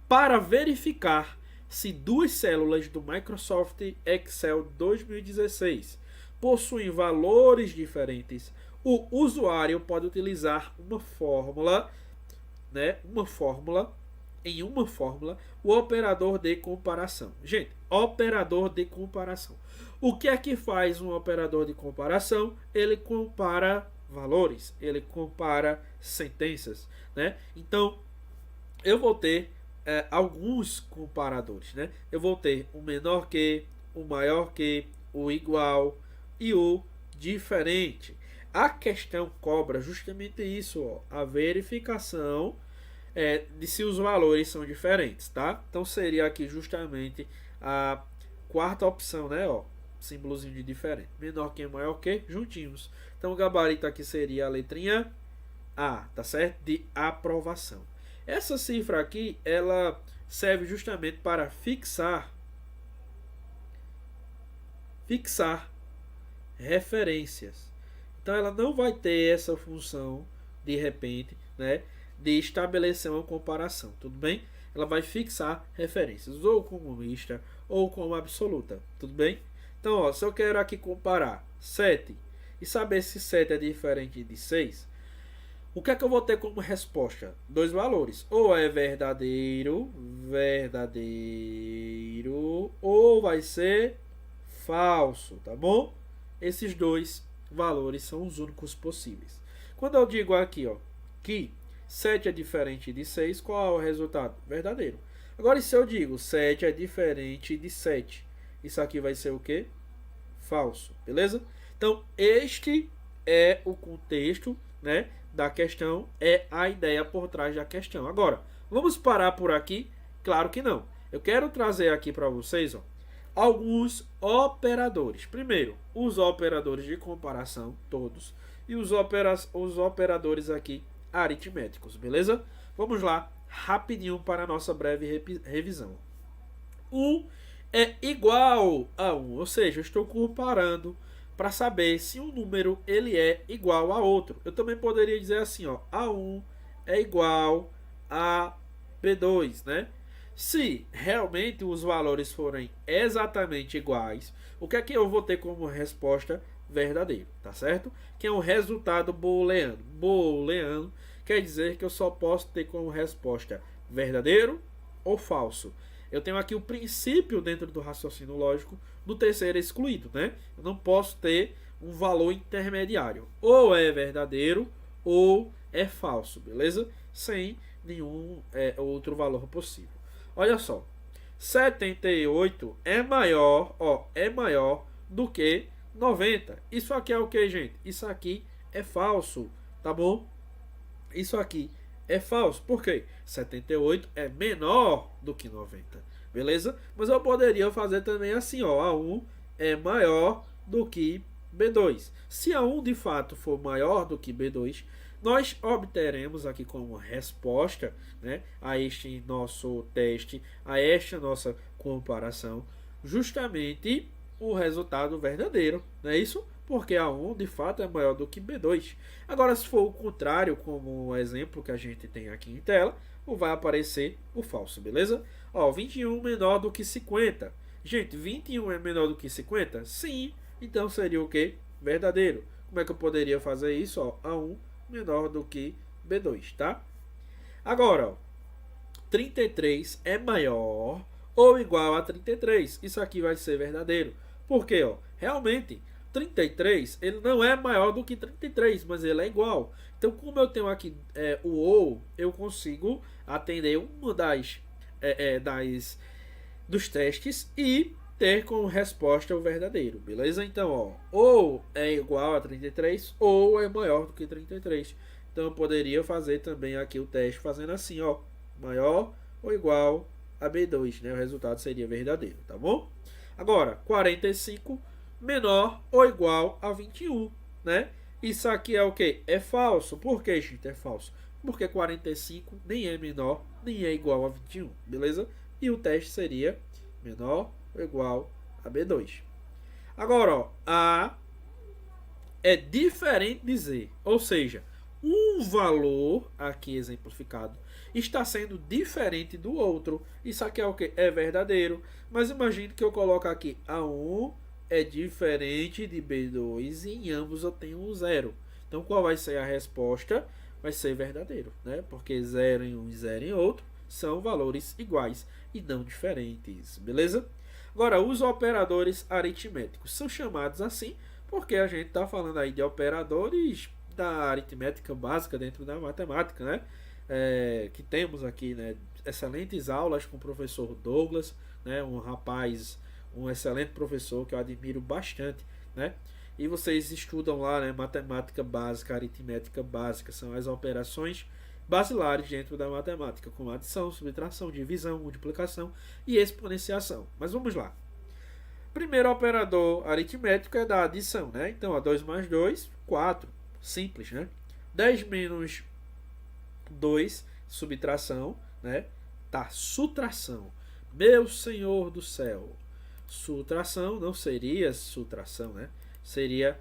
Para verificar se duas células do Microsoft Excel 2016 possuem valores diferentes, o usuário pode utilizar uma fórmula, né, em uma fórmula, o operador de comparação. Gente, operador de comparação. O que é que faz um operador de comparação? Ele compara valores, ele compara sentenças, né? Então, eu vou ter alguns comparadores, né? Eu vou ter o menor que, o maior que, o igual e o diferente. A questão cobra justamente isso, ó, a verificação de se os valores são diferentes, tá? Então seria aqui justamente a quarta opção, né? Ó, símbolozinho de diferente. Menor que, maior que, juntinhos. Então o gabarito aqui seria a letrinha A, tá certo? De aprovação. Essa cifra aqui, ela serve justamente para fixar referências. Então ela não vai ter essa função de repente, né, de estabelecer uma comparação, tudo bem? Ela vai fixar referências, ou como mista, ou como absoluta, tudo bem? Então, ó, se eu quero aqui comparar 7 e saber se 7 é diferente de 6, o que é que eu vou ter como resposta? Dois valores, ou é verdadeiro, ou vai ser falso, tá bom? Esses dois valores são os únicos possíveis. Quando eu digo aqui, ó, que 7 é diferente de 6, qual é o resultado? Verdadeiro. Agora, se eu digo 7 é diferente de 7, isso aqui vai ser o quê? Falso, beleza? Então, este é o contexto, né, da questão, é a ideia por trás da questão. Agora, vamos parar por aqui? Claro que não. Eu quero trazer aqui para vocês, ó, alguns operadores. Primeiro, os operadores de comparação, todos, e os operadores aqui aritméticos, beleza? Vamos lá, rapidinho para a nossa breve revisão. 1 é igual a 1, ou seja, eu estou comparando para saber se um número ele é igual a outro. Eu também poderia dizer assim, ó, A1 é igual a B2, né? Se realmente os valores forem exatamente iguais, o que é que eu vou ter como resposta? Verdadeiro, tá certo? Que é um resultado booleano. Booleano quer dizer que eu só posso ter como resposta verdadeiro ou falso. Eu tenho aqui o princípio dentro do raciocínio lógico do terceiro excluído, né? Eu não posso ter um valor intermediário. Ou é verdadeiro ou é falso, beleza? Sem nenhum outro valor possível. Olha só, 78 é maior, ó, é maior do que 90. Isso aqui é o que, gente? Isso aqui é falso, tá bom? Isso aqui é falso. Por quê? 78 é menor do que 90, beleza? Mas eu poderia fazer também assim, ó, A1 é maior do que B2. Se A1 de fato for maior do que B2, nós obteremos aqui como resposta, né, a este nosso teste, a esta nossa comparação, justamente o resultado verdadeiro, não é isso? Porque A1 de fato é maior do que B2. Agora, se for o contrário, como o exemplo que a gente tem aqui em tela, vai aparecer o falso, beleza? Ó, 21 menor do que 50. Gente, 21 é menor do que 50? Sim. Então seria o que? Verdadeiro. Como é que eu poderia fazer isso? Ó, A1 menor do que B2, tá? Agora, ó, 33 é maior ou igual a 33. Isso aqui vai ser verdadeiro. Por quê? Ó, realmente, 33 ele não é maior do que 33, mas ele é igual. Então, como eu tenho aqui o ou, eu consigo atender uma dos testes e ter como resposta o verdadeiro, beleza? Então, ó, ou é igual a 33 ou é maior do que 33. Então, eu poderia fazer também aqui o teste fazendo assim, ó, maior ou igual a B2, né? O resultado seria verdadeiro, tá bom? Agora, 45 menor ou igual a 21, né? Isso aqui é o que? É falso. Por que, gente? É falso. Porque 45 nem é menor, nem é igual a 21, beleza? E o teste seria menor ou igual a B2. Agora, ó, A é diferente de Z, ou seja, um valor aqui exemplificado está sendo diferente do outro. Isso aqui é o que? É verdadeiro. Mas imagine que eu coloco aqui A1 é diferente de B2 e em ambos eu tenho um zero. Então qual vai ser a resposta? Vai ser verdadeiro, né? Porque 0 em um e 0 em outro são valores iguais e não diferentes, beleza? Agora, os operadores aritméticos são chamados assim porque a gente está falando aí de operadores da aritmética básica dentro da matemática, né? Que temos aqui, né, excelentes aulas com o professor Douglas, né, um excelente professor que eu admiro bastante, né? E vocês estudam lá, né, matemática básica, aritmética básica, são as operações basilares dentro da matemática, como adição, subtração, divisão, multiplicação e exponenciação. Mas vamos lá. Primeiro operador aritmético é da adição, né? Então, ó, 2 mais 2, 4. Simples, né? 10 menos 2, subtração, né? Tá, subtração. Meu Senhor do céu. Subtração não seria subtração, né? Seria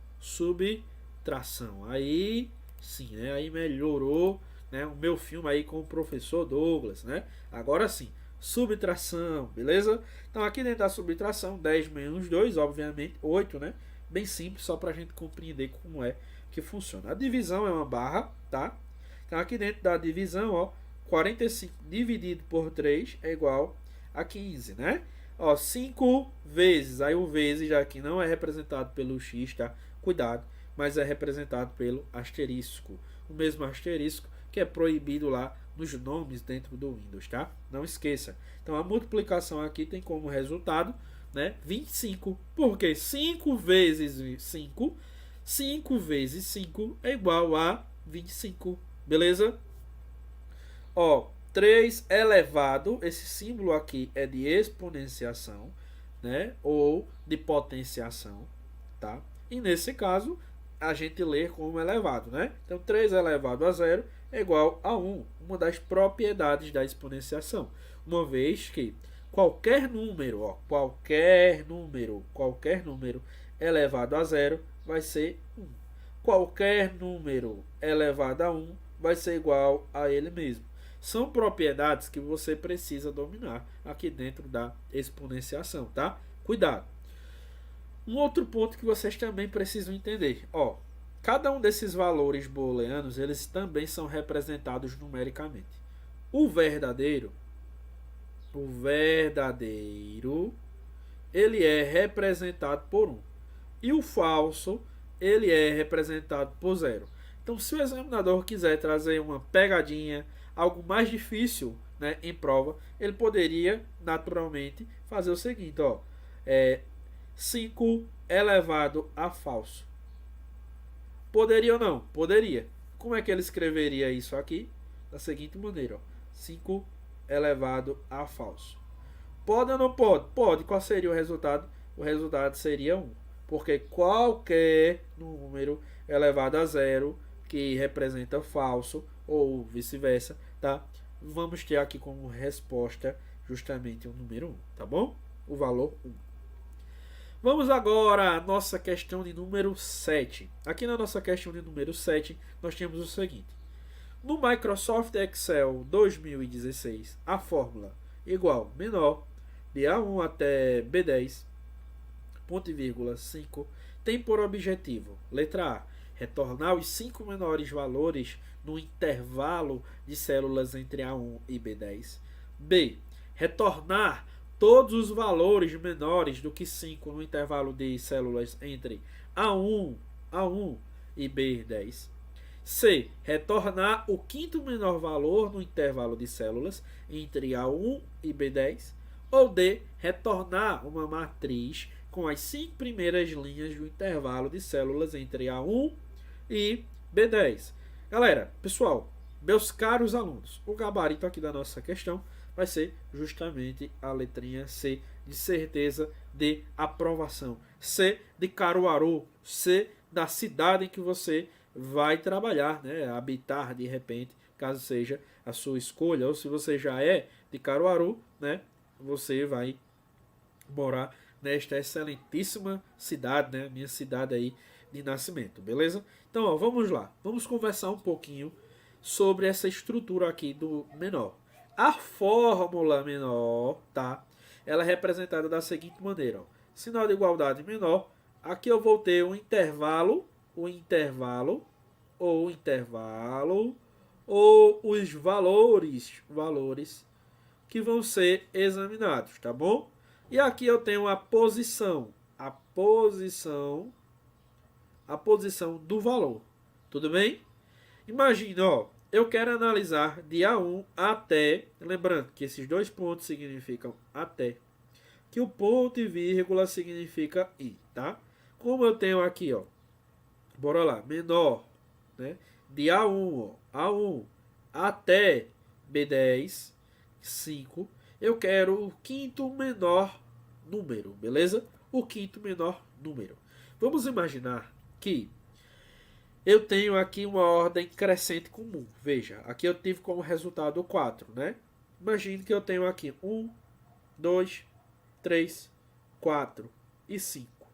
subtração. Aí sim, né? Aí melhorou, né? O meu filme aí com o professor Douglas, né? Agora sim, subtração, beleza? Então aqui dentro da subtração, 10 menos 2, obviamente, 8, né? Bem simples, só para a gente compreender como é que funciona. A divisão é uma barra, tá? Então aqui dentro da divisão, ó, 45 dividido por 3 é igual a 15, né? Ó, 5 vezes, aí o vezes já aqui não é representado pelo x, tá? Cuidado, mas é representado pelo asterisco. O mesmo asterisco que é proibido lá nos nomes dentro do Windows, tá? Não esqueça. Então a multiplicação aqui tem como resultado, né, 25. Porque 5 vezes 5, 5 vezes 5 é igual a 25. Beleza? Ó, 3 elevado, esse símbolo aqui é de exponenciação, né? Ou de potenciação, tá? E nesse caso, a gente lê como elevado, né? Então, 3 elevado a 0 é igual a 1, uma das propriedades da exponenciação. Uma vez que qualquer número, ó, qualquer número elevado a 0 vai ser 1. Qualquer número elevado a 1 vai ser igual a ele mesmo. São propriedades que você precisa dominar aqui dentro da exponenciação, tá? Cuidado. Um outro ponto que vocês também precisam entender, ó, cada um desses valores booleanos, eles também são representados numericamente. O verdadeiro, ele é representado por 1. E o falso, ele é representado por 0. Então, se o examinador quiser trazer uma pegadinha, algo mais difícil, né, em prova, ele poderia, naturalmente, fazer o seguinte, ó, 5 elevado a falso. Poderia ou não? Poderia. Como é que ele escreveria isso aqui? Da seguinte maneira, ó, 5 elevado a falso. Pode ou não pode? Pode. Qual seria o resultado? O resultado seria 1. Porque qualquer número elevado a 0 que representa falso ou vice-versa, tá? Vamos ter aqui como resposta justamente o número 1, tá bom? O valor 1. Vamos agora à nossa questão de número 7. Aqui na nossa questão de número 7, nós temos o seguinte. No Microsoft Excel 2016, a fórmula igual menor de A1 até B10, ponto e vírgula 5, tem por objetivo, letra A, retornar os 5 menores valores no intervalo de células entre A1 e B10. B, retornar todos os valores menores do que 5 no intervalo de células entre A1 e B10. C, retornar o quinto menor valor no intervalo de células entre A1 e B10. Ou D, retornar uma matriz com as 5 primeiras linhas do intervalo de células entre A1 e B10. Galera, pessoal, meus caros alunos, o gabarito aqui da nossa questão vai ser justamente a letrinha C, de certeza de aprovação. C de Caruaru, C da cidade em que você vai trabalhar, né? Habitar de repente, caso seja a sua escolha, ou se você já é de Caruaru, né? Você vai morar nesta excelentíssima cidade, né? Minha cidade aí de nascimento, beleza? Então, ó, vamos lá. Vamos conversar um pouquinho sobre essa estrutura aqui do menor. A fórmula menor, tá? Ela é representada da seguinte maneira, ó. Sinal de igualdade menor. Aqui eu vou ter um intervalo, ou os valores que vão ser examinados, tá bom? E aqui eu tenho a posição do valor, tudo bem? Imagina, ó, eu quero analisar de A1 até, lembrando que esses dois pontos significam até, que o ponto e vírgula significa i, tá? Como eu tenho aqui, ó, bora lá, menor, né? De A1, ó, A1 até B10, 5, eu quero o quinto menor número, beleza? O quinto menor número. Vamos imaginar que eu tenho aqui uma ordem crescente comum. Veja, aqui eu tive como resultado 4, né? Imagine que eu tenho aqui 1, 2, 3, 4 e 5.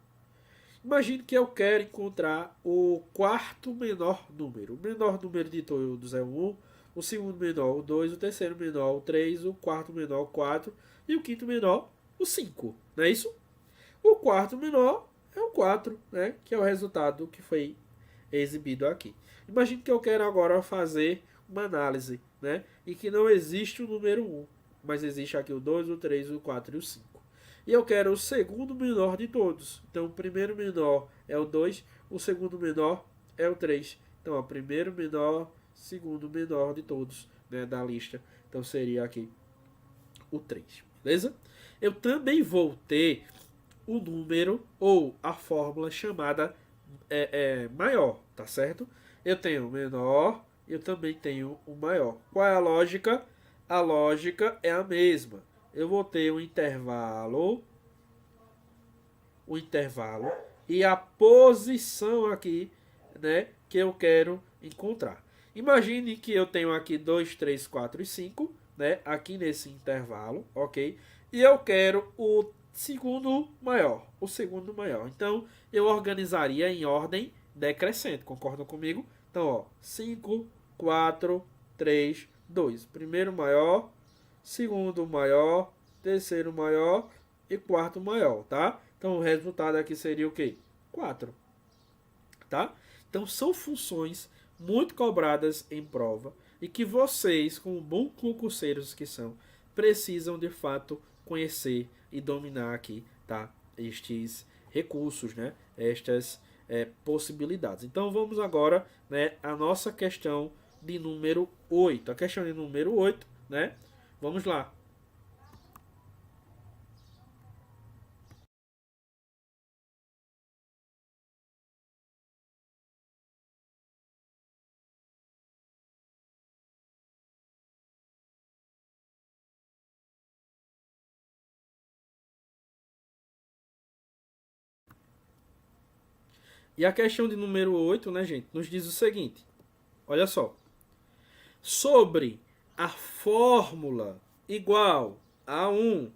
Imagine que eu quero encontrar o quarto menor número. O menor número de todos é o 1, o segundo menor o 2, o terceiro menor o 3, o quarto menor o 4 e o quinto menor o 5. Não é isso? O quarto menor é o 4, né? Que é o resultado que foi exibido aqui. Imagine que eu quero agora fazer uma análise, né? E que não existe o número 1, mas existe aqui o 2, o 3, o 4 e o 5. E eu quero o segundo menor de todos. Então, o primeiro menor é o 2, o segundo menor é o 3. Então, o primeiro menor, segundo menor de todos, né, da lista. Então, seria aqui o 3, beleza? Eu também vou ter o número ou a fórmula chamada maior, tá certo? Eu tenho o menor, eu também tenho o maior. Qual é a lógica? A lógica é a mesma. Eu vou ter um intervalo e a posição aqui, né, que eu quero encontrar. Imagine que eu tenho aqui 2, 3, 4 e 5, né, aqui nesse intervalo, ok? E eu quero o segundo maior, Então, eu organizaria em ordem decrescente, concordam comigo? Então, ó, 5, 4, 3, 2. Primeiro maior, segundo maior, terceiro maior e quarto maior, tá? Então, o resultado aqui seria o quê? 4, tá? Então, são funções muito cobradas em prova e que vocês, como bons concurseiros que são, precisam de fato conhecer e dominar aqui, tá? Estes recursos, né? Estas possibilidades. Então, vamos agora, né, a nossa questão de número 8. A questão de número 8, né? Vamos lá. E a questão de número 8, né, gente, nos diz o seguinte. Olha só. Sobre a fórmula igual A1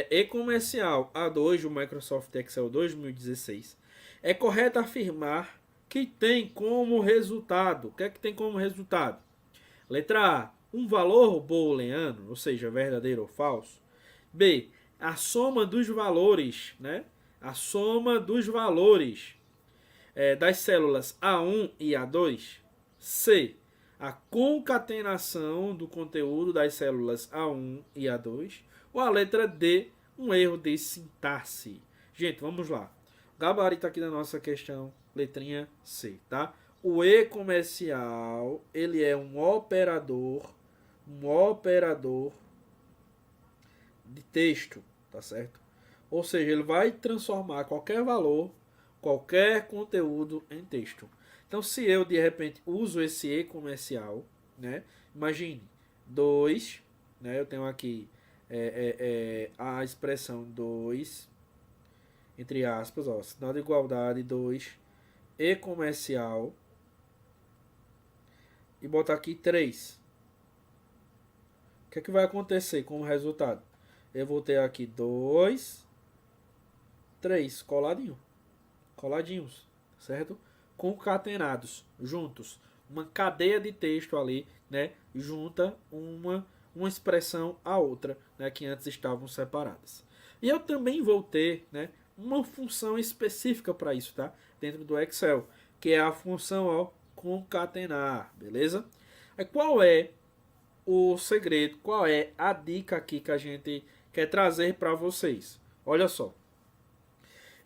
e-comercial, A2 do Microsoft Excel 2016, é correto afirmar que tem como resultado, o que é que tem como resultado? Letra A, um valor booleano, ou seja, verdadeiro ou falso. B, a soma dos valores, né? A soma dos valores das células A1 e A2. C, a concatenação do conteúdo das células A1 e A2. Ou a letra D, um erro de sintaxe. Gente, vamos lá. O gabarito aqui da nossa questão, letrinha C, tá? O e-comercial, ele é um operador de texto, tá certo? Ou seja, ele vai transformar qualquer valor, qualquer conteúdo em texto. Então, se eu de repente uso esse e-comercial, né? Imagine 2, né? Eu tenho aqui a expressão 2, entre aspas, ó, sinal de igualdade 2, e-comercial, e botar aqui 3. O que é que vai acontecer como resultado? Eu vou ter aqui 2, 3, coladinhos, certo? Concatenados, juntos. Uma cadeia de texto ali, né? Junta uma expressão à outra, né? Que antes estavam separadas. E eu também vou ter, né? Uma função específica para isso, tá? Dentro do Excel, que é a função, ó, concatenar, beleza? Aí qual é o segredo, qual é a dica aqui que a gente quer trazer para vocês? Olha só.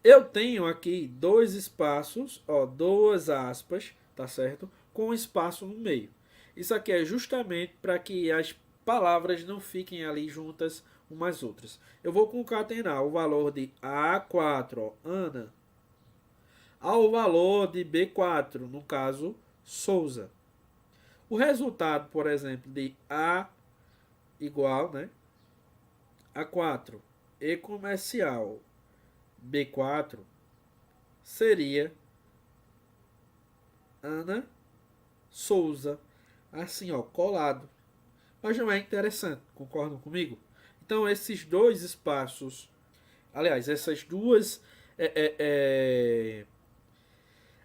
Eu tenho aqui dois espaços, ó, duas aspas, tá certo? Com espaço no meio. Isso aqui é justamente para que as palavras não fiquem ali juntas umas às outras. Eu vou concatenar o valor de A4, ó, Ana, ao valor de B4, no caso, Souza. O resultado, por exemplo, de A igual, né, A4 e comercial B4 seria Ana Souza, assim, ó, colado. Mas não é interessante, concordam comigo? Então esses dois espaços, aliás, essas duas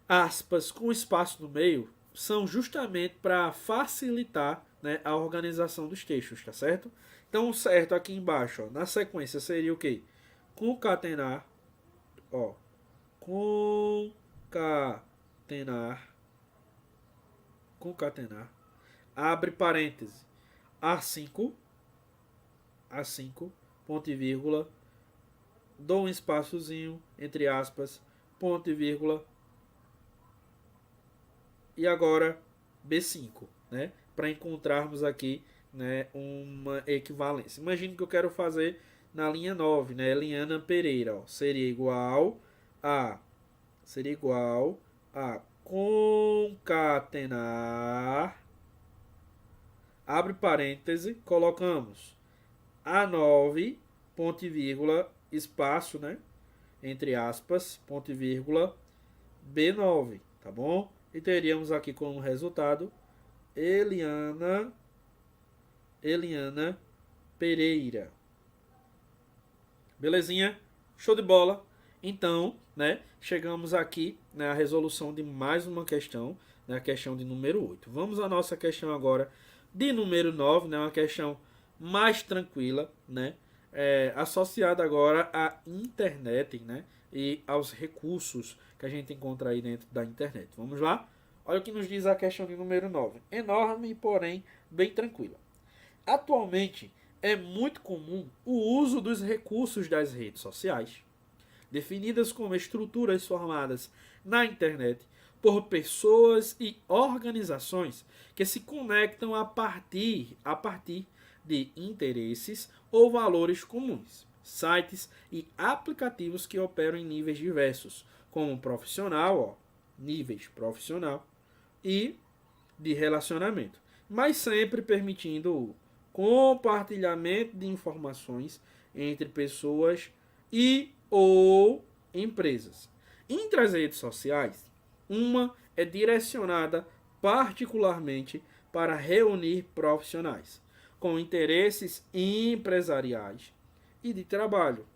aspas com espaço no meio são justamente para facilitar, né, a organização dos textos, tá certo? Então o certo aqui embaixo, ó, na sequência seria o quê? Concatenar, ó, concatenar, abre parêntese, A5, ponto e vírgula, dou um espaçozinho, entre aspas, ponto e vírgula, e agora B5, né? Para encontrarmos aqui, né, uma equivalência. Imagine que eu quero fazer na linha 9, né? Eliana Pereira, ó, seria igual a concatenar, abre parêntese, colocamos A9, ponto e vírgula, espaço, né? Entre aspas, ponto e vírgula, B9, tá bom? E teríamos aqui como resultado Eliana Pereira. Belezinha? Show de bola. Então, né, chegamos aqui na resolução de mais uma questão, né, a questão de número 8. Vamos à nossa questão agora de número 9, né, uma questão mais tranquila, né, associada agora à internet, né, e aos recursos que a gente encontra aí dentro da internet. Vamos lá? Olha o que nos diz a questão de número 9. Enorme, porém bem tranquila. Atualmente, é muito comum o uso dos recursos das redes sociais, definidas como estruturas formadas na internet por pessoas e organizações que se conectam a partir de interesses ou valores comuns, sites e aplicativos que operam em níveis diversos, como profissional, ó, níveis profissional e de relacionamento, mas sempre permitindo o compartilhamento de informações entre pessoas e ou empresas. Entre as redes sociais, uma é direcionada particularmente para reunir profissionais, com interesses empresariais e de trabalho,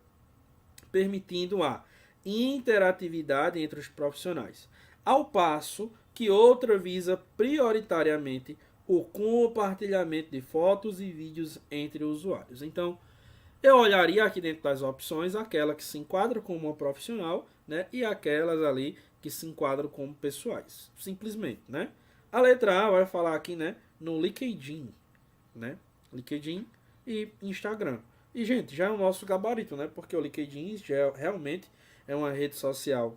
permitindo a interatividade entre os profissionais, ao passo que outra visa prioritariamente o compartilhamento de fotos e vídeos entre usuários. Então, eu olharia aqui dentro das opções aquela que se enquadra como uma profissional, né, e aquelas ali que se enquadram como pessoais, simplesmente, né? A letra A vai falar aqui, né, no LinkedIn, né? LinkedIn e Instagram. E, gente, já é o nosso gabarito, né? Porque o LinkedIn já realmente é uma rede social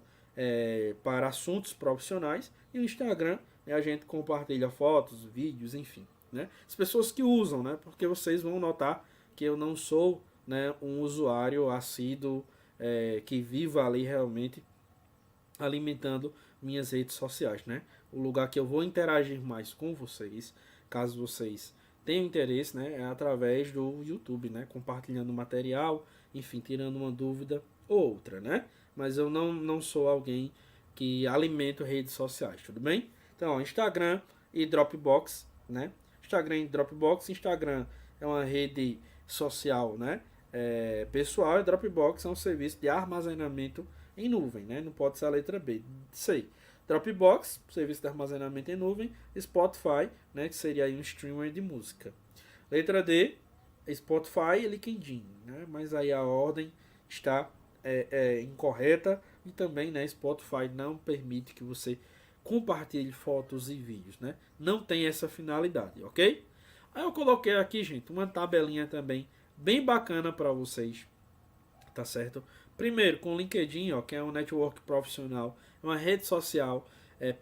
para assuntos profissionais e o Instagram, né, a gente compartilha fotos, vídeos, enfim, né? As pessoas que usam, né? Porque vocês vão notar que eu não sou, né, um usuário assíduo que viva ali realmente alimentando minhas redes sociais, né? O lugar que eu vou interagir mais com vocês, caso vocês tenham interesse, né, é através do YouTube, né? Compartilhando material, enfim, tirando uma dúvida ou outra, né? Mas eu não sou alguém que alimenta redes sociais, tudo bem? Então, ó, Instagram e Dropbox, né? Instagram e Dropbox. Instagram é uma rede social, né, pessoal, e Dropbox é um serviço de armazenamento em nuvem, né? Não pode ser a letra B. Sei. Dropbox, serviço de armazenamento em nuvem. Spotify, né, que seria aí um streamer de música. Letra D, Spotify e LinkedIn, né? Mas aí a ordem está incorreta e também, né, Spotify não permite que você compartilhe fotos e vídeos, né? Não tem essa finalidade, ok? Aí eu coloquei aqui, gente, uma tabelinha também bem bacana para vocês, tá certo? Primeiro, com o LinkedIn, ó, que é um network profissional, é uma rede social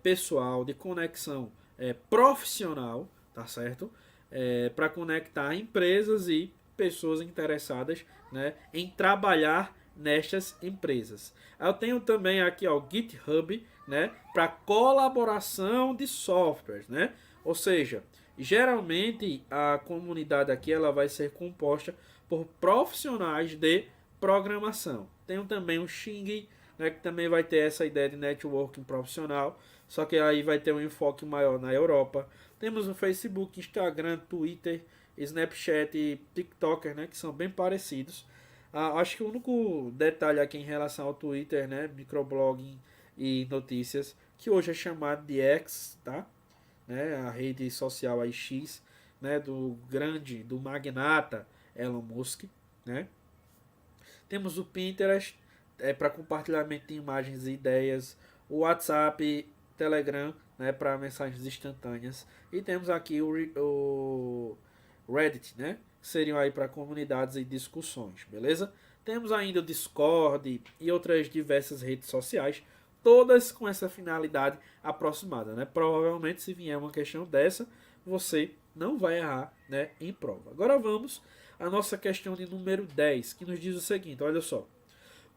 pessoal de conexão profissional, tá certo? Para conectar empresas e pessoas interessadas, né, em trabalhar nestas empresas. Eu tenho também aqui, ó, o GitHub, né, para colaboração de softwares, né? Ou seja, geralmente a comunidade aqui ela vai ser composta por profissionais de programação. Tenho também o Xing, né, que também vai ter essa ideia de networking profissional, só que aí vai ter um enfoque maior na Europa. Temos o Facebook, Instagram, Twitter, Snapchat e TikToker, né, que são bem parecidos. Acho que o único detalhe aqui em relação ao Twitter, né, microblogging e notícias, que hoje é chamado de X, tá? Né, a rede social aí X, né, do magnata Elon Musk, né? Temos o Pinterest, para compartilhamento de imagens e ideias, o WhatsApp, Telegram, né, para mensagens instantâneas, e temos aqui o Reddit, né, que seriam aí para comunidades e discussões, beleza? Temos ainda o Discord e outras diversas redes sociais, todas com essa finalidade aproximada, né? Provavelmente, se vier uma questão dessa, você não vai errar, né, em prova. Agora vamos à nossa questão de número 10, que nos diz o seguinte, olha só.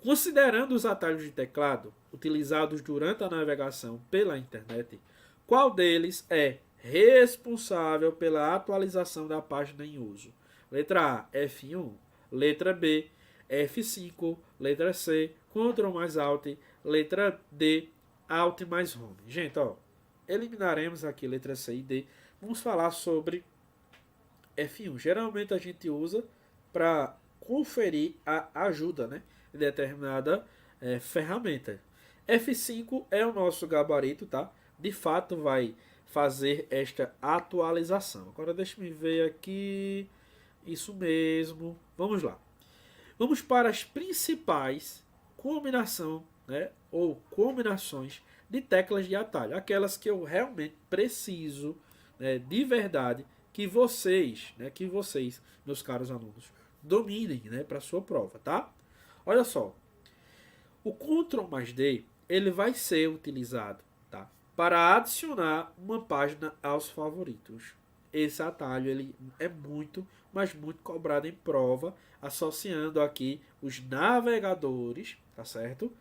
Considerando os atalhos de teclado utilizados durante a navegação pela internet, qual deles é responsável pela atualização da página em uso? Letra A, F1. Letra B, F5. Letra C, Ctrl mais Alt. Letra D, Alt mais Home. Gente, ó, eliminaremos aqui letra C e D. Vamos falar sobre F1. Geralmente a gente usa para conferir a ajuda, né, de determinada ferramenta. F5 é o nosso gabarito, tá? De fato vai fazer esta atualização. Agora deixa eu ver aqui. Isso mesmo. Vamos lá. Vamos para as principais combinação, né, ou combinações de teclas de atalho, aquelas que eu realmente preciso, né, de verdade que vocês, meus caros alunos, dominem, né, para sua prova, tá? Olha só, o Ctrl mais D ele vai ser utilizado, tá, para adicionar uma página aos favoritos. Esse atalho ele é muito, mas muito cobrado em prova, associando aqui os navegadores, tá certo,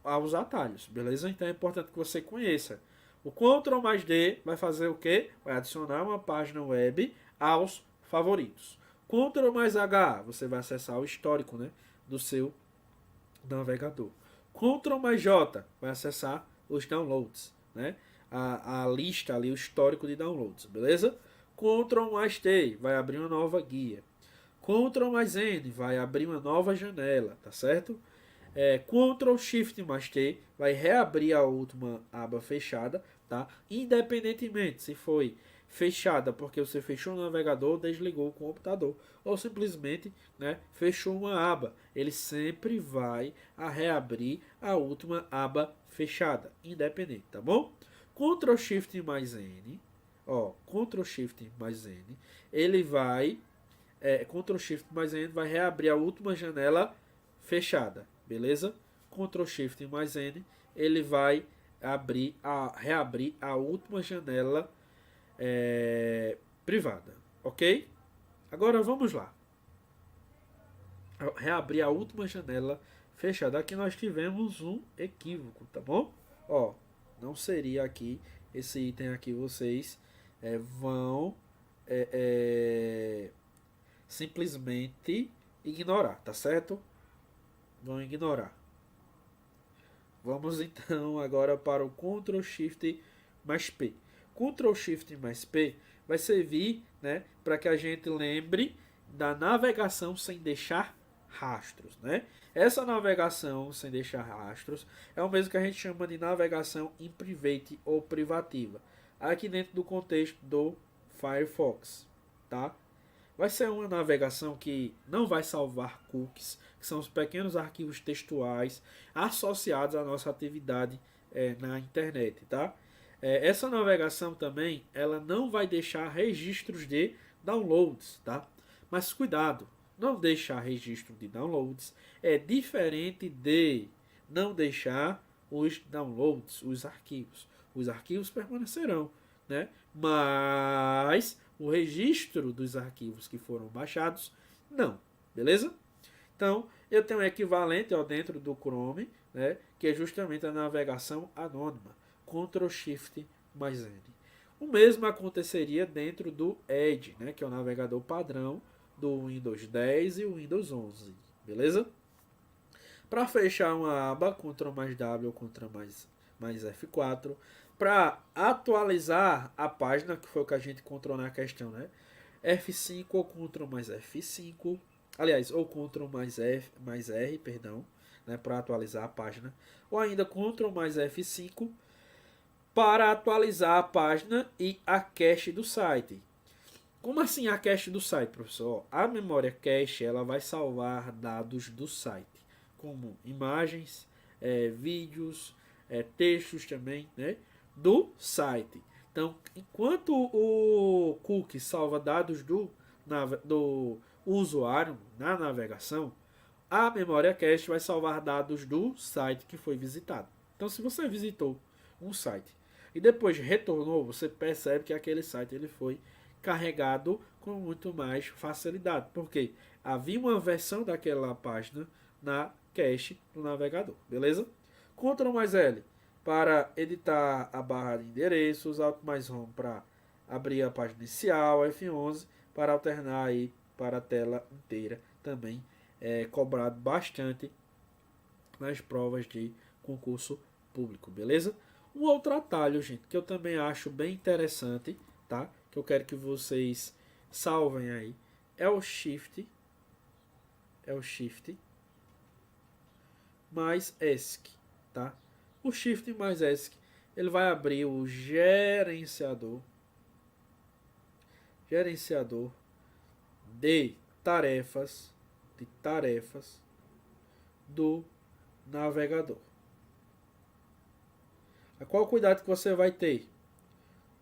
aos atalhos, beleza? Então é importante que você conheça. O Ctrl mais D vai fazer o quê? Vai adicionar uma página web aos favoritos. Ctrl mais H, você vai acessar o histórico, né, do seu navegador. Ctrl mais J, vai acessar os downloads, né? A lista ali, o histórico de downloads, beleza? Ctrl mais T vai abrir uma nova guia. Ctrl mais N vai abrir uma nova janela, tá certo? Ctrl Shift mais T vai reabrir a última aba fechada, tá? Independentemente se foi fechada porque você fechou o navegador, desligou o computador, ou simplesmente, né, fechou uma aba. Ele sempre vai reabrir a última aba fechada, independente, tá bom? Ctrl Shift mais N, Ctrl Shift mais N, ele vai Ctrl Shift mais N vai reabrir a última janela fechada, beleza? Ctrl Shift mais N, ele vai reabrir a última janela privada, ok? Agora vamos lá. Reabrir a última janela fechada. Aqui nós tivemos um equívoco, tá bom? Não seria aqui, esse item aqui vocês vão simplesmente ignorar, tá certo? Vão ignorar. Vamos então agora para o Ctrl Shift mais P. Ctrl Shift mais P vai servir, né, para que a gente lembre da navegação sem deixar rastros, né? Essa navegação sem deixar rastros é o mesmo que a gente chama de navegação in private ou privativa, aqui dentro do contexto do Firefox, tá? Vai ser uma navegação que não vai salvar cookies, que são os pequenos arquivos textuais associados à nossa atividade na internet, tá? Essa navegação também, ela não vai deixar registros de downloads, tá? Mas cuidado, não deixar registro de downloads é diferente de não deixar os downloads, os arquivos. Os arquivos permanecerão, né? Mas o registro dos arquivos que foram baixados, não. Beleza? Então, eu tenho um equivalente dentro do Chrome, né, que é justamente a navegação anônima. Ctrl Shift mais N. O mesmo aconteceria dentro do Edge, né, que é o navegador padrão do Windows 10 e o Windows 11. Beleza? Para fechar uma aba, Ctrl mais W ou Ctrl mais F4. Para atualizar a página, que foi o que a gente encontrou na questão, né? F5 ou Ctrl mais F5. Aliás, ou Ctrl mais R, perdão, né, para atualizar a página. Ou ainda Ctrl mais F5 para atualizar a página e a cache do site. Como assim a cache do site, professor? A memória cache ela vai salvar dados do site, como imagens, vídeos, textos também, né, do site. Então, enquanto o cookie salva dados do usuário na navegação, a memória cache vai salvar dados do site que foi visitado. Então, se você visitou um site e depois retornou, você percebe que aquele site ele foi carregado com muito mais facilidade, porque havia uma versão daquela página na cache do navegador, beleza? Ctrl mais L para editar a barra de endereços, Alt mais Home para abrir a página inicial, F11 para alternar aí para a tela inteira, também é cobrado bastante nas provas de concurso público, beleza? Um outro atalho, gente, que eu também acho bem interessante, tá? Que eu quero que vocês salvem aí, é o Shift mais ESC, tá? O Shift mais ESC, ele vai abrir o gerenciador de tarefas do navegador. Qual o cuidado que você vai ter?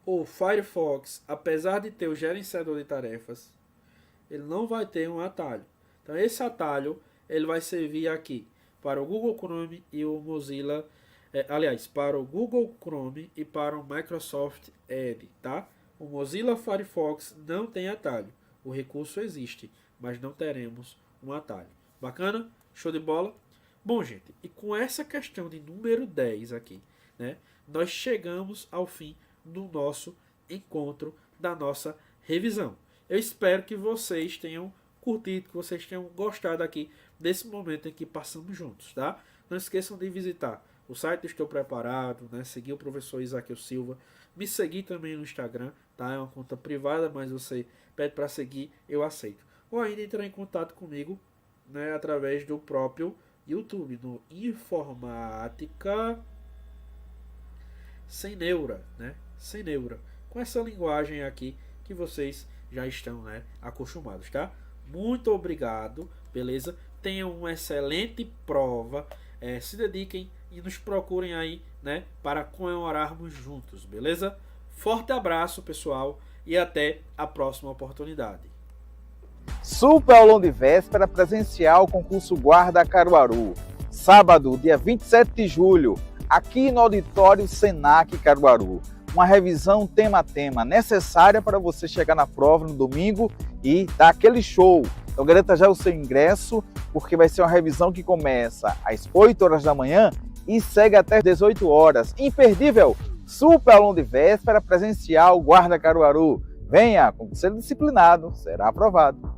O Firefox, apesar de ter o gerenciador de tarefas, ele não vai ter um atalho. Então esse atalho ele vai servir aqui para o Google Chrome e o Mozilla, para o Google Chrome e para o Microsoft Edge, tá? O Mozilla Firefox não tem atalho. O recurso existe, mas não teremos um atalho. Bacana? Show de bola? Bom, gente, e com essa questão de número 10 aqui, né, nós chegamos ao fim do nosso encontro, da nossa revisão. Eu espero que vocês tenham curtido, que vocês tenham gostado aqui desse momento em que passamos juntos, tá? Não esqueçam de visitar o site Estou Preparado, né? Seguir o professor Isaqueu Silva. Me seguir também no Instagram, tá? É uma conta privada, mas você pede para seguir, eu aceito. Ou ainda entrar em contato comigo, né? Através do próprio YouTube, no Informática Sem Neura, né? Sem Neura. Com essa linguagem aqui que vocês já estão, né, acostumados, tá? Muito obrigado, beleza? Tenham uma excelente prova. Se dediquem e nos procurem aí, né, para comemorarmos juntos, beleza? Forte abraço, pessoal, e até a próxima oportunidade. Super aulão de véspera presencial concurso Guarda Caruaru. Sábado, dia 27 de julho, aqui no auditório Senac Caruaru. Uma revisão tema a tema, necessária para você chegar na prova no domingo e dar aquele show. Então garanta já o seu ingresso, porque vai ser uma revisão que começa às 8 horas da manhã e segue até às 18 horas. Imperdível! Super aulão de véspera presencial Guarda Caruaru. Venha, com ser disciplinado, será aprovado.